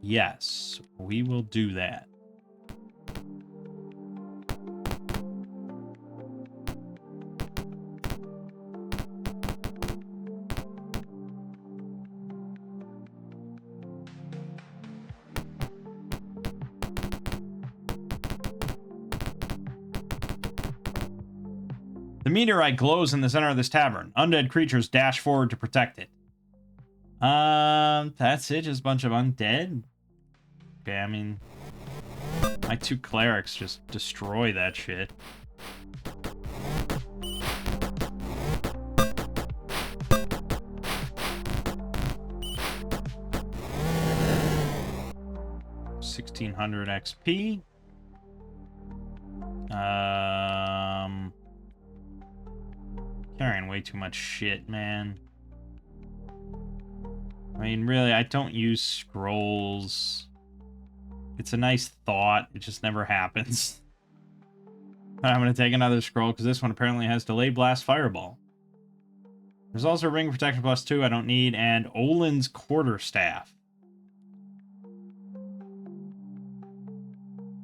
Yes, we will do that. The meteorite glows in the center of this tavern. Undead creatures dash forward to protect it. That's it? Just a bunch of undead? Okay, I mean... my 2 clerics just destroy that shit. 1600 XP. Carrying way too much shit, man. I mean, really, I don't use scrolls. It's a nice thought. It just never happens. But I'm going to take another scroll because this one apparently has Delayed Blast Fireball. There's also Ring Protection +2 I don't need, and Olin's Quarterstaff.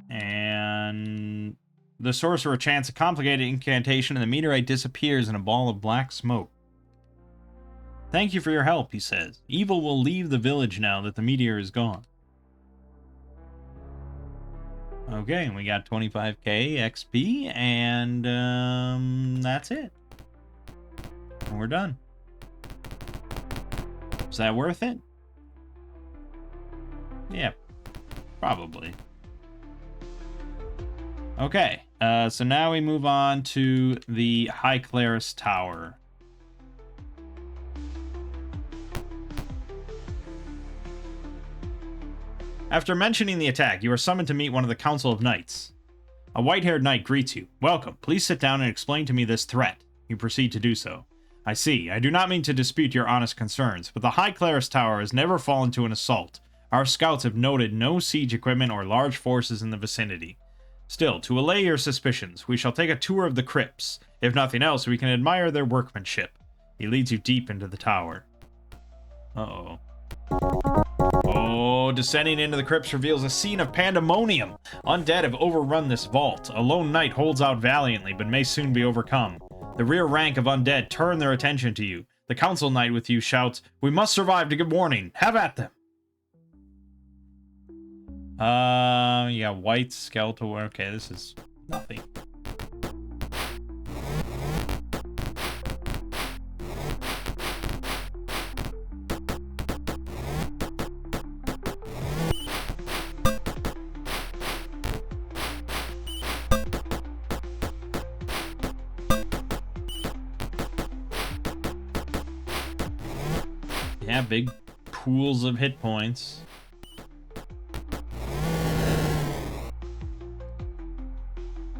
And the Sorcerer chants a complicated incantation and the meteorite disappears in a ball of black smoke. Thank you for your help, he says. Evil will leave the village now that the meteor is gone. Okay, we got 25k XP, and that's it. And we're done. Is that worth it? Yeah, probably. Okay, so now we move on to the High Clerist's Tower. After mentioning the attack, you are summoned to meet one of the Council of Knights. A white-haired knight greets you. Welcome. Please sit down and explain to me this threat. You proceed to do so. I see. I do not mean to dispute your honest concerns, but the High Clerist's Tower has never fallen to an assault. Our scouts have noted no siege equipment or large forces in the vicinity. Still, to allay your suspicions, we shall take a tour of the crypts. If nothing else, we can admire their workmanship. He leads you deep into the tower. Uh-oh. Oh, descending into the crypts reveals a scene of pandemonium. Undead have overrun this vault. A lone knight holds out valiantly, but may soon be overcome. The rear rank of undead turn their attention to you. The council knight with you shouts, "We must survive to give warning. Have at them!" Yeah, white skeletal. Okay, this is nothing. Yeah, big pools of hit points.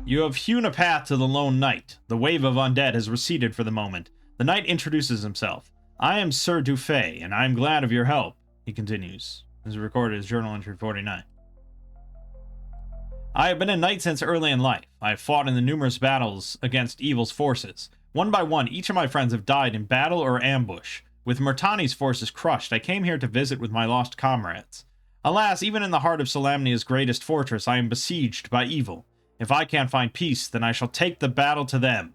You have hewn a path to the lone knight. The wave of undead has receded for the moment. The knight introduces himself. I am Sir Dufay, and I am glad of your help. He continues. This is recorded as Journal Entry 49. I have been a knight since early in life. I have fought in the numerous battles against evil's forces. One by one, each of my friends have died in battle or ambush. With Murtani's forces crushed, I came here to visit with my lost comrades. Alas, even in the heart of Solamnia's greatest fortress, I am besieged by evil. If I can't find peace, then I shall take the battle to them.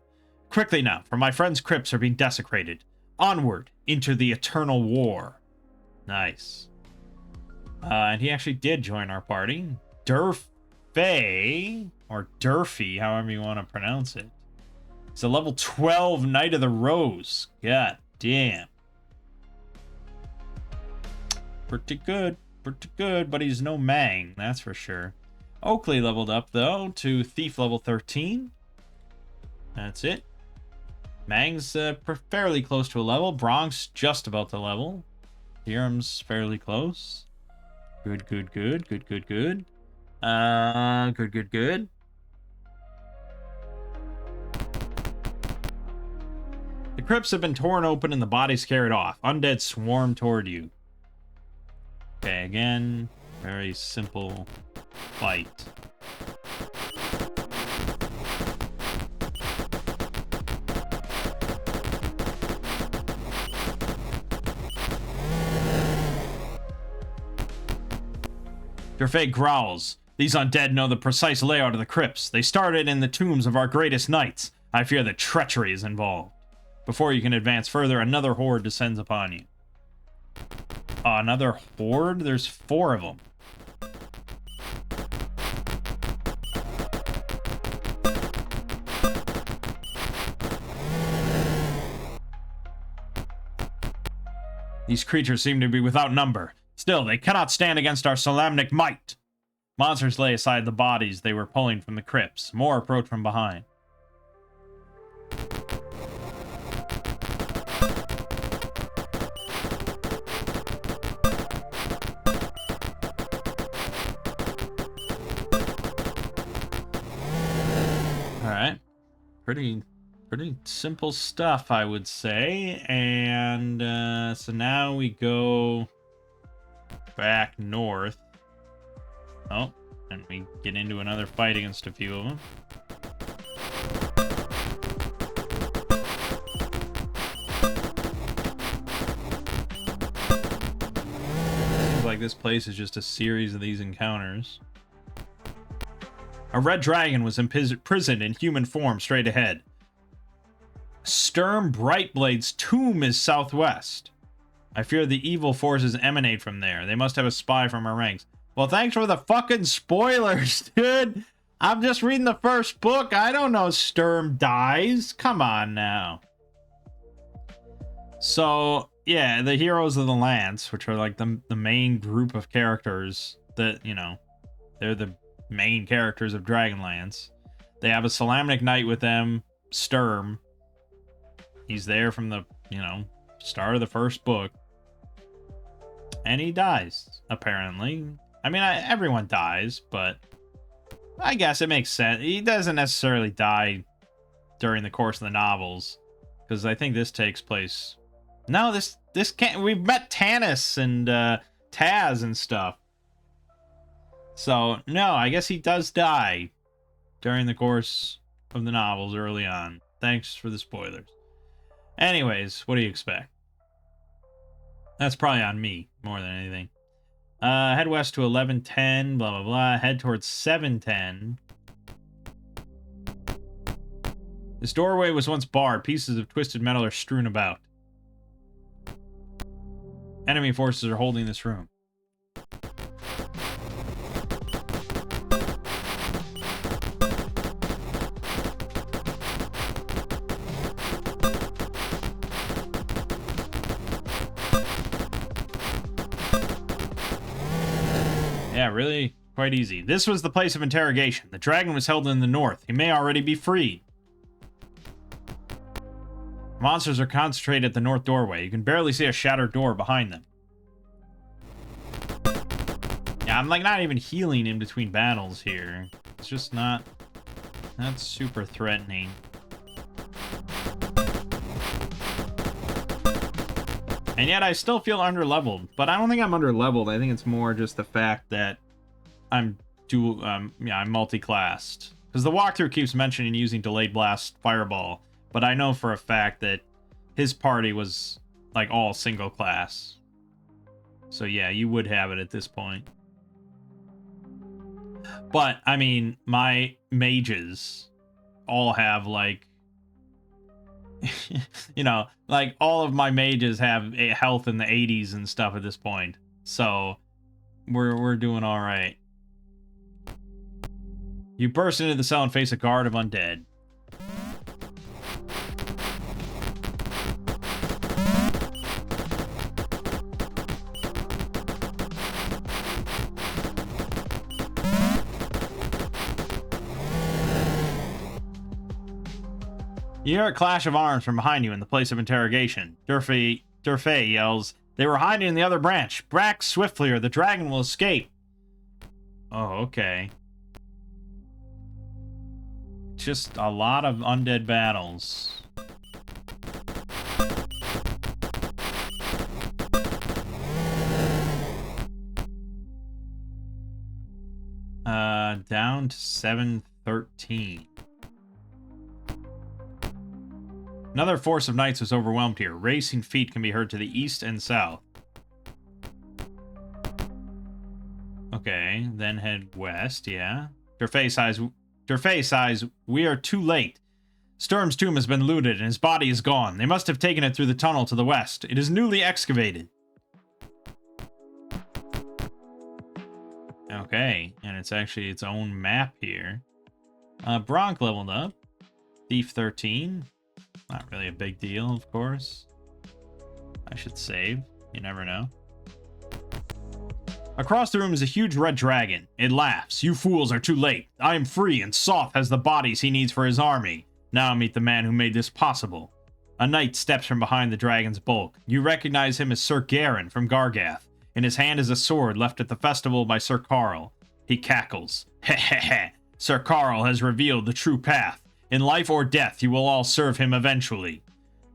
Quickly now, for my friends' crypts are being desecrated. Onward, into the eternal war. Nice. And he actually did join our party. Durfay, or Durfee, however you want to pronounce it. He's a level 12 Knight of the Rose. God damn. Pretty good, but he's no Mangg, that's for sure. Oakley leveled up, though, to Thief level 13. That's it. Mangg's fairly close to a level. Bronx just about the level. Theorem's fairly close. Good. Good. The crypts have been torn open and the bodies carried off. Undead swarm toward you. Okay, again, very simple fight. Durfay growls. These undead know the precise layout of the crypts. They started in the tombs of our greatest knights. I fear that treachery is involved. Before you can advance further, another horde descends upon you. Another horde? There's 4 of them. These creatures seem to be without number. Still, they cannot stand against our Solamnic might. Monsters lay aside the bodies they were pulling from the crypts. More approach from behind. pretty simple stuff, I would say. And so now we go back north. Oh, and we get into another fight against a few of them. Seems like this place is just a series of these encounters. A red dragon was imprisoned in human form straight ahead. Sturm Brightblade's tomb is southwest. I fear the evil forces emanate from there. They must have a spy from our ranks. Well, thanks for the fucking spoilers, dude. I'm just reading the first book. I don't know Sturm dies. Come on now. So, yeah, the heroes of the Lance, which are like the main group of characters that, you know, they're the main characters of Dragonlance. They have a Salaminic Knight with them, Sturm. He's there from the, you know, start of the first book. And he dies, apparently. I mean, everyone dies, but I guess it makes sense. He doesn't necessarily die during the course of the novels, because I think this takes place... No, this can't... We've met Tanis and Taz and stuff. So, no, I guess he does die during the course of the novels early on. Thanks for the spoilers. Anyways, what do you expect? That's probably on me, more than anything. Head west to 1110, blah, blah, blah. Head towards 710. This doorway was once barred. Pieces of twisted metal are strewn about. Enemy forces are holding this room. Yeah, really quite easy. This was the place of interrogation. The dragon was held in the north. He may already be freed. Monsters are concentrated at the north doorway. You can barely see a shattered door behind them. Yeah, I'm like not even healing in between battles here. It's just not super threatening. And yet I still feel underleveled, but I don't think I'm underleveled. I think it's more just the fact that I'm I'm multi-classed. Because the walkthrough keeps mentioning using Delayed Blast Fireball, but I know for a fact that his party was like all single class. So yeah, you would have it at this point. But I mean, my mages all have like you know, like all of my mages have a health in the 80s and stuff at this point. So we're doing all right. You burst into the cell and face a guard of undead. You hear a clash of arms from behind you in the place of interrogation. Durfey yells, "They were hiding in the other branch. Back swiftly or the dragon will escape." Oh, okay. Just a lot of undead battles. Down to 713. Another force of knights was overwhelmed here. Racing feet can be heard to the east and south. Okay, then head west, yeah. Durfey sighs, "We are too late. Sturm's tomb has been looted and his body is gone. They must have taken it through the tunnel to the west. It is newly excavated." Okay, and it's actually its own map here. Bronk leveled up. Thief 13. Not really a big deal, of course. I should save. You never know. Across the room is a huge red dragon. It laughs. "You fools are too late. I am free, and Soth has the bodies he needs for his army. Now meet the man who made this possible." A knight steps from behind the dragon's bulk. You recognize him as Sir Garen from Gargath. In his hand is a sword left at the festival by Sir Carl. He cackles. "Heh heh heh. Sir Carl has revealed the true path. In life or death, you will all serve him eventually.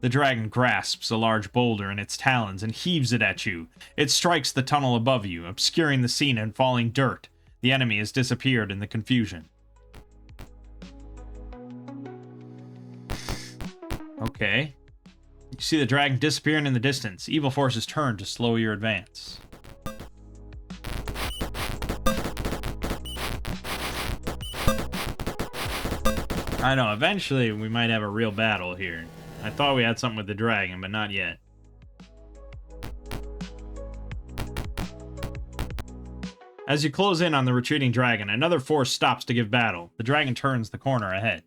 The dragon grasps a large boulder in its talons and heaves it at you. It strikes the tunnel above you, obscuring the scene and falling dirt. The enemy has disappeared in the confusion. Okay. You see the dragon disappearing in the distance. Evil forces turn to slow your advance. I know, eventually we might have a real battle here. I thought we had something with the dragon, but not yet. As you close in on the retreating dragon, another force stops to give battle. The dragon turns the corner ahead.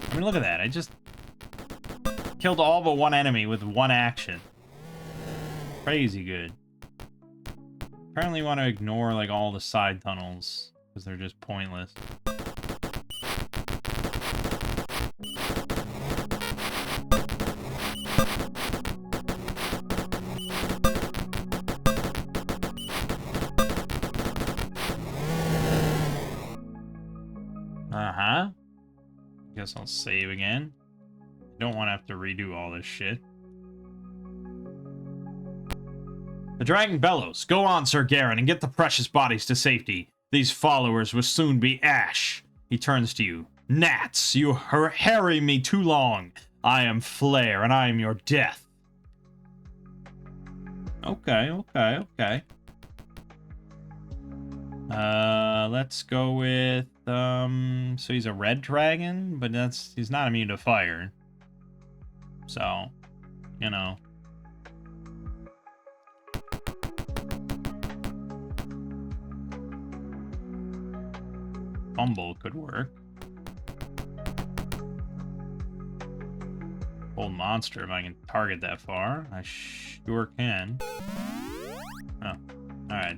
I mean, look at that. I just killed all but one enemy with one action. Crazy good. Apparently you want to ignore, like, all the side tunnels, because they're just pointless. Uh-huh. Guess I'll save again. Don't want to have to redo all this shit. The dragon bellows. Go on, Sir Garen, and get the precious bodies to safety. These followers will soon be ash. He turns to you. Gnats, you harry me too long. I am Flare, and I am your death. Okay. Let's go with, so he's a red dragon, but he's not immune to fire. So, you know. Fumble could work. Old monster, if I can target that far. I sure can. Oh, alright.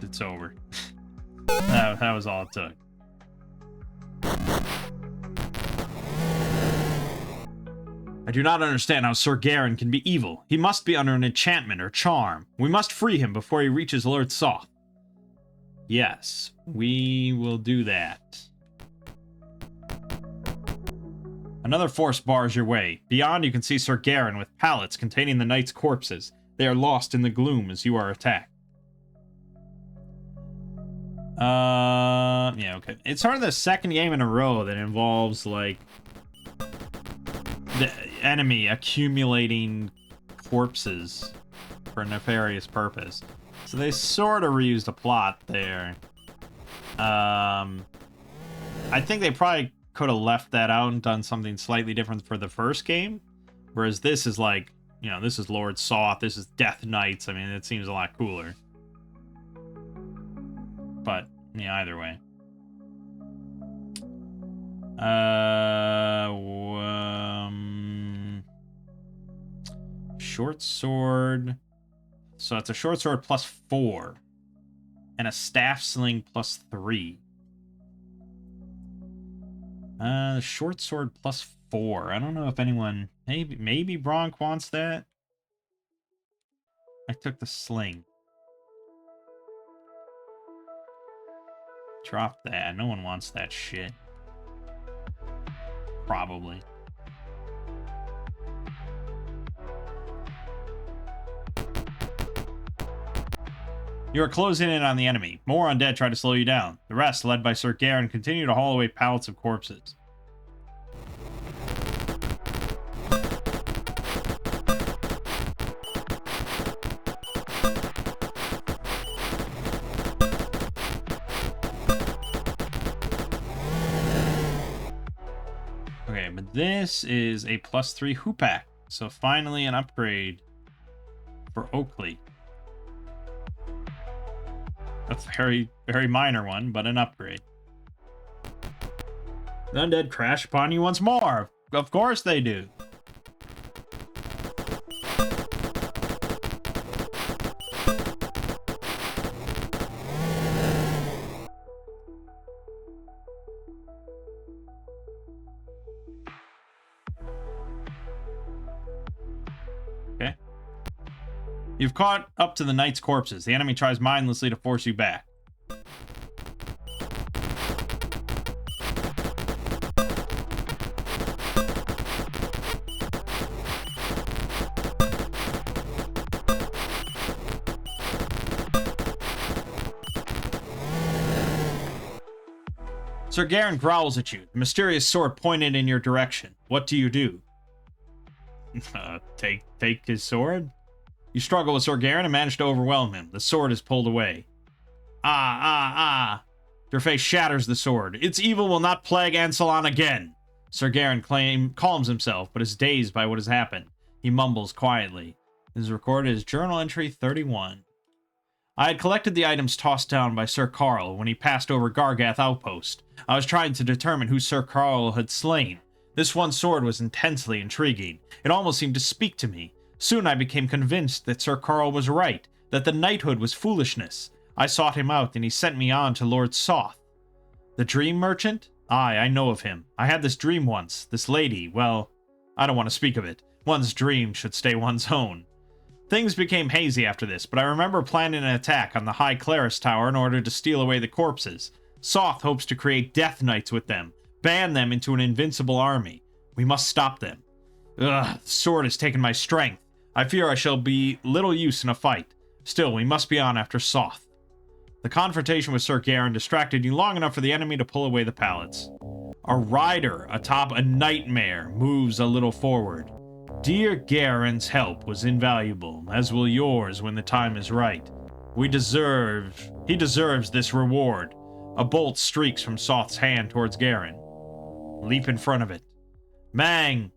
It's over. that was all it took. I do not understand how Sir Garen can be evil. He must be under an enchantment or charm. We must free him before he reaches Lord Soth. Yes, we will do that. Another force bars your way. Beyond, you can see Sir Garen with pallets containing the knights' corpses. They are lost in the gloom as you are attacked. Yeah, okay. It's sort of the second game in a row that involves, like, the enemy accumulating corpses for a nefarious purpose. So they sort of reused a plot there. I think they probably could have left that out and done something slightly different for the first game. Whereas this is like, you know, this is Lord Soth, this is Death Knights. I mean, it seems a lot cooler. But, yeah, either way. Short sword. So it's a short sword plus 4. And a staff sling plus 3. Short sword plus 4. I don't know if anyone... Maybe Bronk wants that? I took the sling. Drop that. No one wants that shit. Probably. You are closing in on the enemy. More undead try to slow you down. The rest, led by Sir Garen, continue to haul away pallets of corpses. Okay, but this is a +3 Hoopak. So finally an upgrade for Oakley. A very, very minor one, but an upgrade. The undead crash upon you once more. Of course they do. Okay. You've caught up to the knights' corpses. The enemy tries mindlessly to force you back. Sir Garen growls at you, the mysterious sword pointed in your direction. What do you do? Take his sword? You struggle with Sir Garen and manage to overwhelm him. The sword is pulled away. Ah! Your face shatters the sword. Its evil will not plague Ansalon again. Sir Garen calms himself, but is dazed by what has happened. He mumbles quietly. This is recorded as Journal Entry 31. I had collected the items tossed down by Sir Carl when he passed over Gargath Outpost. I was trying to determine who Sir Carl had slain. This one sword was intensely intriguing. It almost seemed to speak to me. Soon I became convinced that Sir Carl was right, that the knighthood was foolishness. I sought him out, and he sent me on to Lord Soth. The dream merchant? Aye, I know of him. I had this dream once. This lady, well, I don't want to speak of it. One's dream should stay one's own. Things became hazy after this, but I remember planning an attack on the High Claris Tower in order to steal away the corpses. Soth hopes to create Death Knights with them, ban them into an invincible army. We must stop them. Ugh, the sword has taken my strength. I fear I shall be little use in a fight. Still, we must be on after Soth. The confrontation with Sir Garen distracted you long enough for the enemy to pull away the pallets. A rider atop a nightmare moves a little forward. Dear Garen's help was invaluable, as will yours when the time is right. He deserves this reward. A bolt streaks from Soth's hand towards Garen. Leap in front of it. Mangg!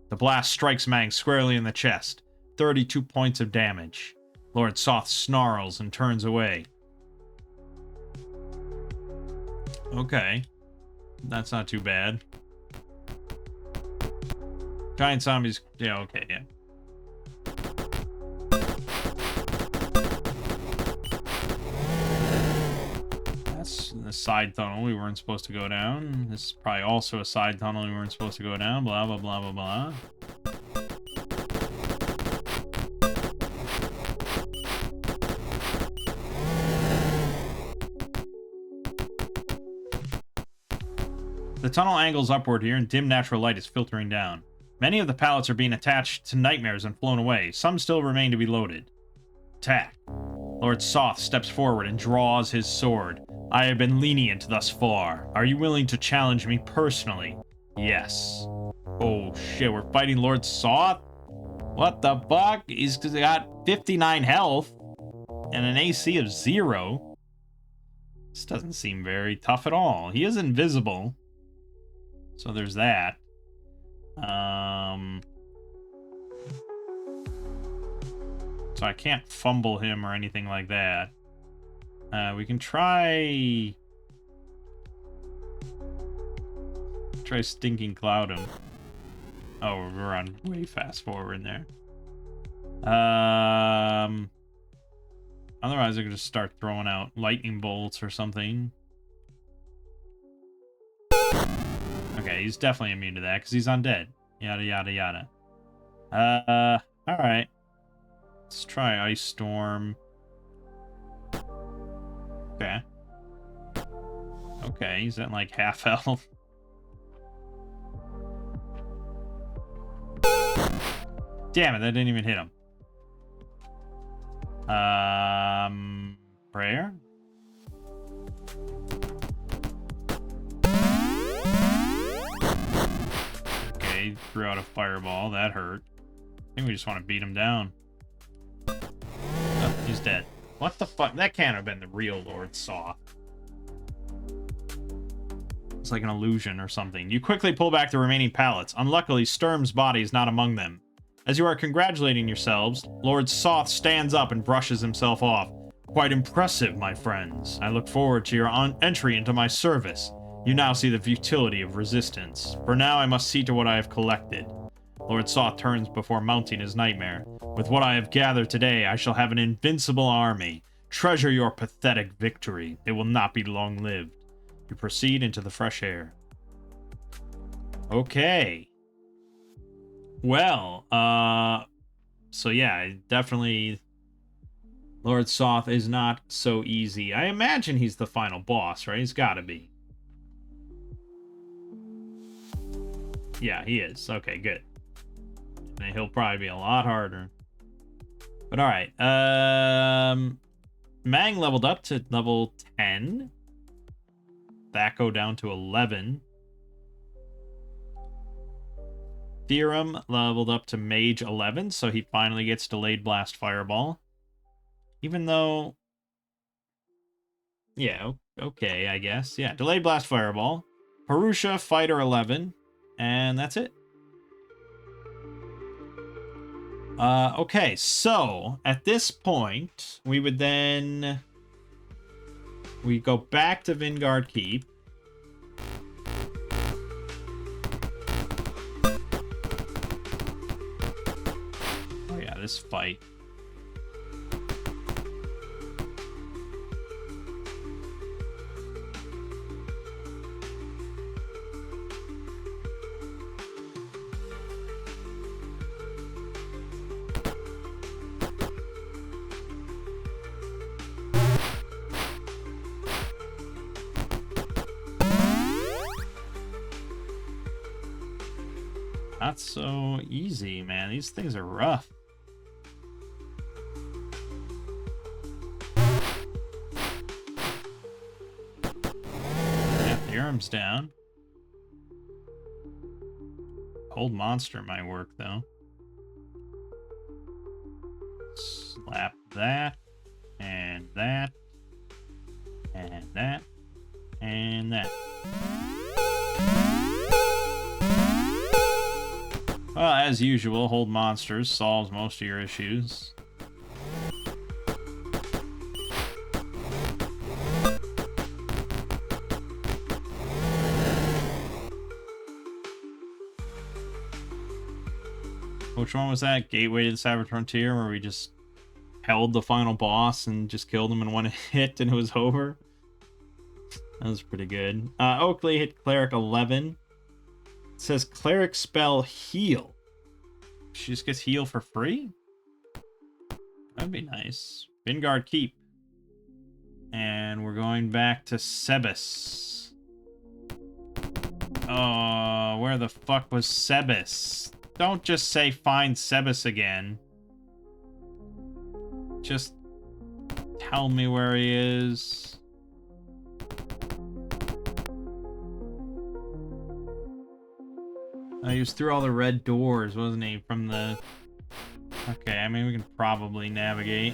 The blast strikes Mangg squarely in the chest. 32 points of damage. Lord Soth snarls and turns away. Okay. That's not too bad. Giant zombies. Yeah, okay, yeah. That's the side tunnel we weren't supposed to go down. This is probably also a side tunnel we weren't supposed to go down. Blah, blah, blah, blah, blah. The tunnel angles upward here, and dim natural light is filtering down. Many of the pallets are being attached to nightmares and flown away. Some still remain to be loaded. Attack. Lord Soth steps forward and draws his sword. I have been lenient thus far. Are you willing to challenge me personally? Yes. Oh shit, we're fighting Lord Soth? What the fuck? He's got 59 health and an AC of 0. This doesn't seem very tough at all. He is invisible. So there's that. So I can't fumble him or anything like that. We can try Stinking Cloud him. Oh, we're on way fast forward there. Otherwise I could just start throwing out lightning bolts or something. Okay, he's definitely immune to that because he's undead. Yada, yada, yada. Alright. Let's try Ice Storm. Okay. Okay, he's at like half health. Damn it, that didn't even hit him. Prayer? Okay, threw out a fireball. That hurt. I think we just want to beat him down. Oh, he's dead. What the fuck? That can't have been the real Lord Soth. It's like an illusion or something. You quickly pull back the remaining pallets. Unluckily, Sturm's body is not among them. As you are congratulating yourselves, Lord Soth stands up and brushes himself off. Quite impressive, my friends. I look forward to your entry into my service. You now see the futility of resistance. For now, I must see to what I have collected. Lord Soth turns before mounting his nightmare. With what I have gathered today, I shall have an invincible army. Treasure your pathetic victory. It will not be long-lived. You proceed into the fresh air. Okay. Well, so yeah, definitely Lord Soth is not so easy. I imagine he's the final boss, right? He's gotta be. Yeah, he is. Okay, good. And he'll probably be a lot harder. But alright, Mangg leveled up to level 10. Thaco down to 11. Theorem leveled up to Mage 11, so he finally gets Delayed Blast Fireball. Even though... Yeah, okay, I guess. Yeah, Delayed Blast Fireball. Purusha, Fighter 11. And that's it. Okay, so at this point, we would then... We go back to Vingard Keep. Oh yeah, this fight. Not so easy, man. These things are rough. Yeah, Theorem's down. Cold Monster might work, though. Slap that, and that, and that, and that. Well, as usual, Hold Monsters solves most of your issues. Which one was that? Gateway to the Savage Frontier, where we just held the final boss and just killed him in one hit and it was over? That was pretty good. Oakley hit Cleric 11. It says Cleric spell Heal. She just gets heal for free? That'd be nice. Vingard Keep. And we're going back to Sebas. Oh, where the fuck was Sebas? Don't just say find Sebas again. Just tell me where he is. He was through all the red doors, wasn't he? From the... Okay, I mean, we can probably navigate.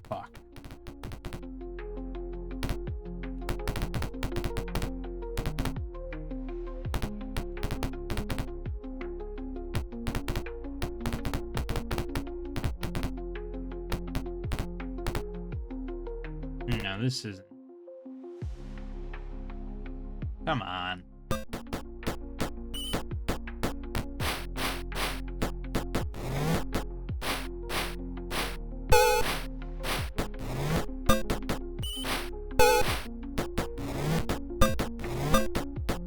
Fuck. No, this isn't. Come on.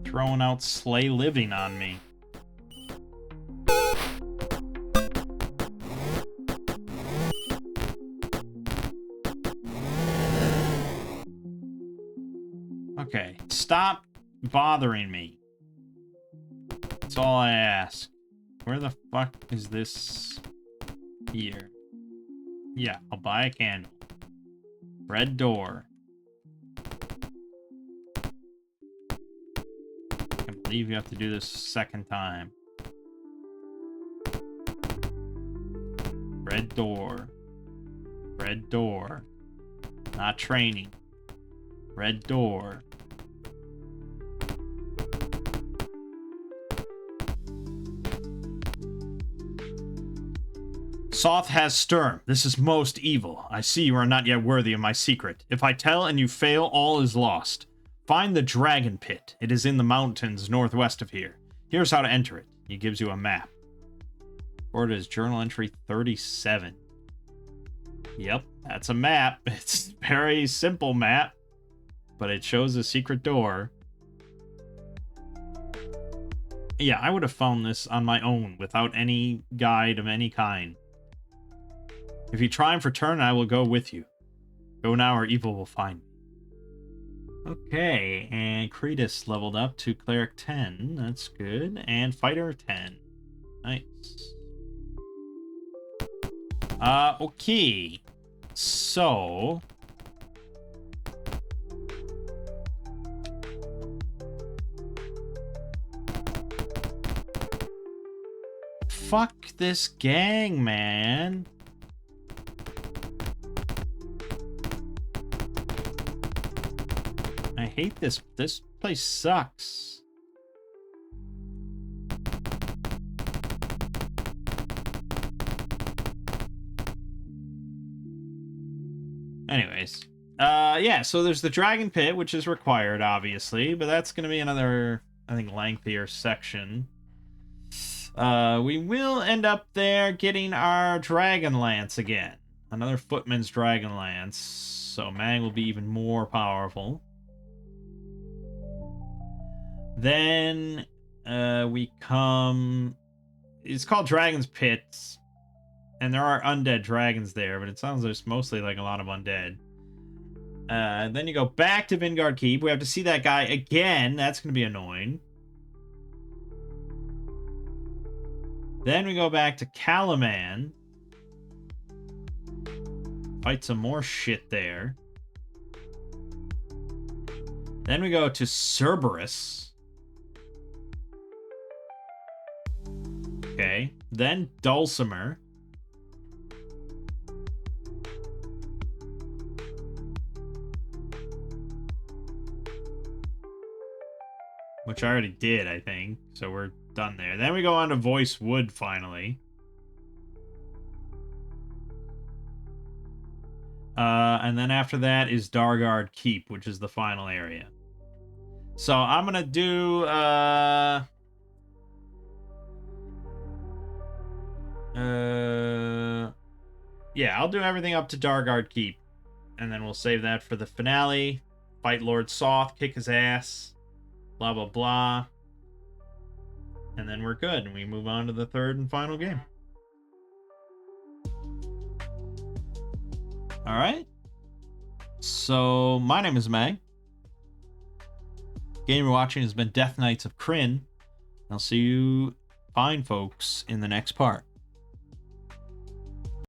Throwing out Slay Living on me. Okay, stop bothering me. That's all I ask. Where the fuck is this here? Yeah, I'll buy a candle. Red door. I can't believe you have to do this second time. Red door. Red door. Not training. Red door. Soth has Sturm. This is most evil. I see you are not yet worthy of my secret. If I tell and you fail, all is lost. Find the Dragon Pit. It is in the mountains northwest of here. Here's how to enter it. He gives you a map. Or it is journal entry 37. Yep, that's a map. It's a very simple map, but it shows a secret door. Yeah, I would have found this on my own without any guide of any kind. If you triumph return, I will go with you. Go now or evil will find me. Okay, and Kretus leveled up to Cleric 10. That's good. And Fighter 10. Nice. Okay. So... fuck this gang, man. I hate this. This place sucks. Anyways. Yeah, so there's the Dragon Pit, which is required, obviously, but that's going to be another, I think, lengthier section. We will end up there getting our Dragon Lance again. Another Footman's Dragon Lance. So Mangg will be even more powerful. Then we come... it's called Dragon's Pit. And there are undead dragons there, but it sounds there's mostly like a lot of undead. Then you go back to Vingard Keep. We have to see that guy again. That's going to be annoying. Then we go back to Kalaman. Fight some more shit there. Then we go to Cerberus. Okay. Then Dulcimer. Which I already did, I think. So we're done there. Then we go on to Voice Wood, finally. And then after that is Dargard Keep, which is the final area. So I'm going to do... yeah, I'll do everything up to Dargard Keep. And then we'll save that for the finale. Fight Lord Soth, kick his ass. Blah, blah, blah. And then we're good. And we move on to the third and final game. Alright. So, my name is Mangg. Game you're watching has been Death Knights of Krynn. I'll see you fine folks in the next part.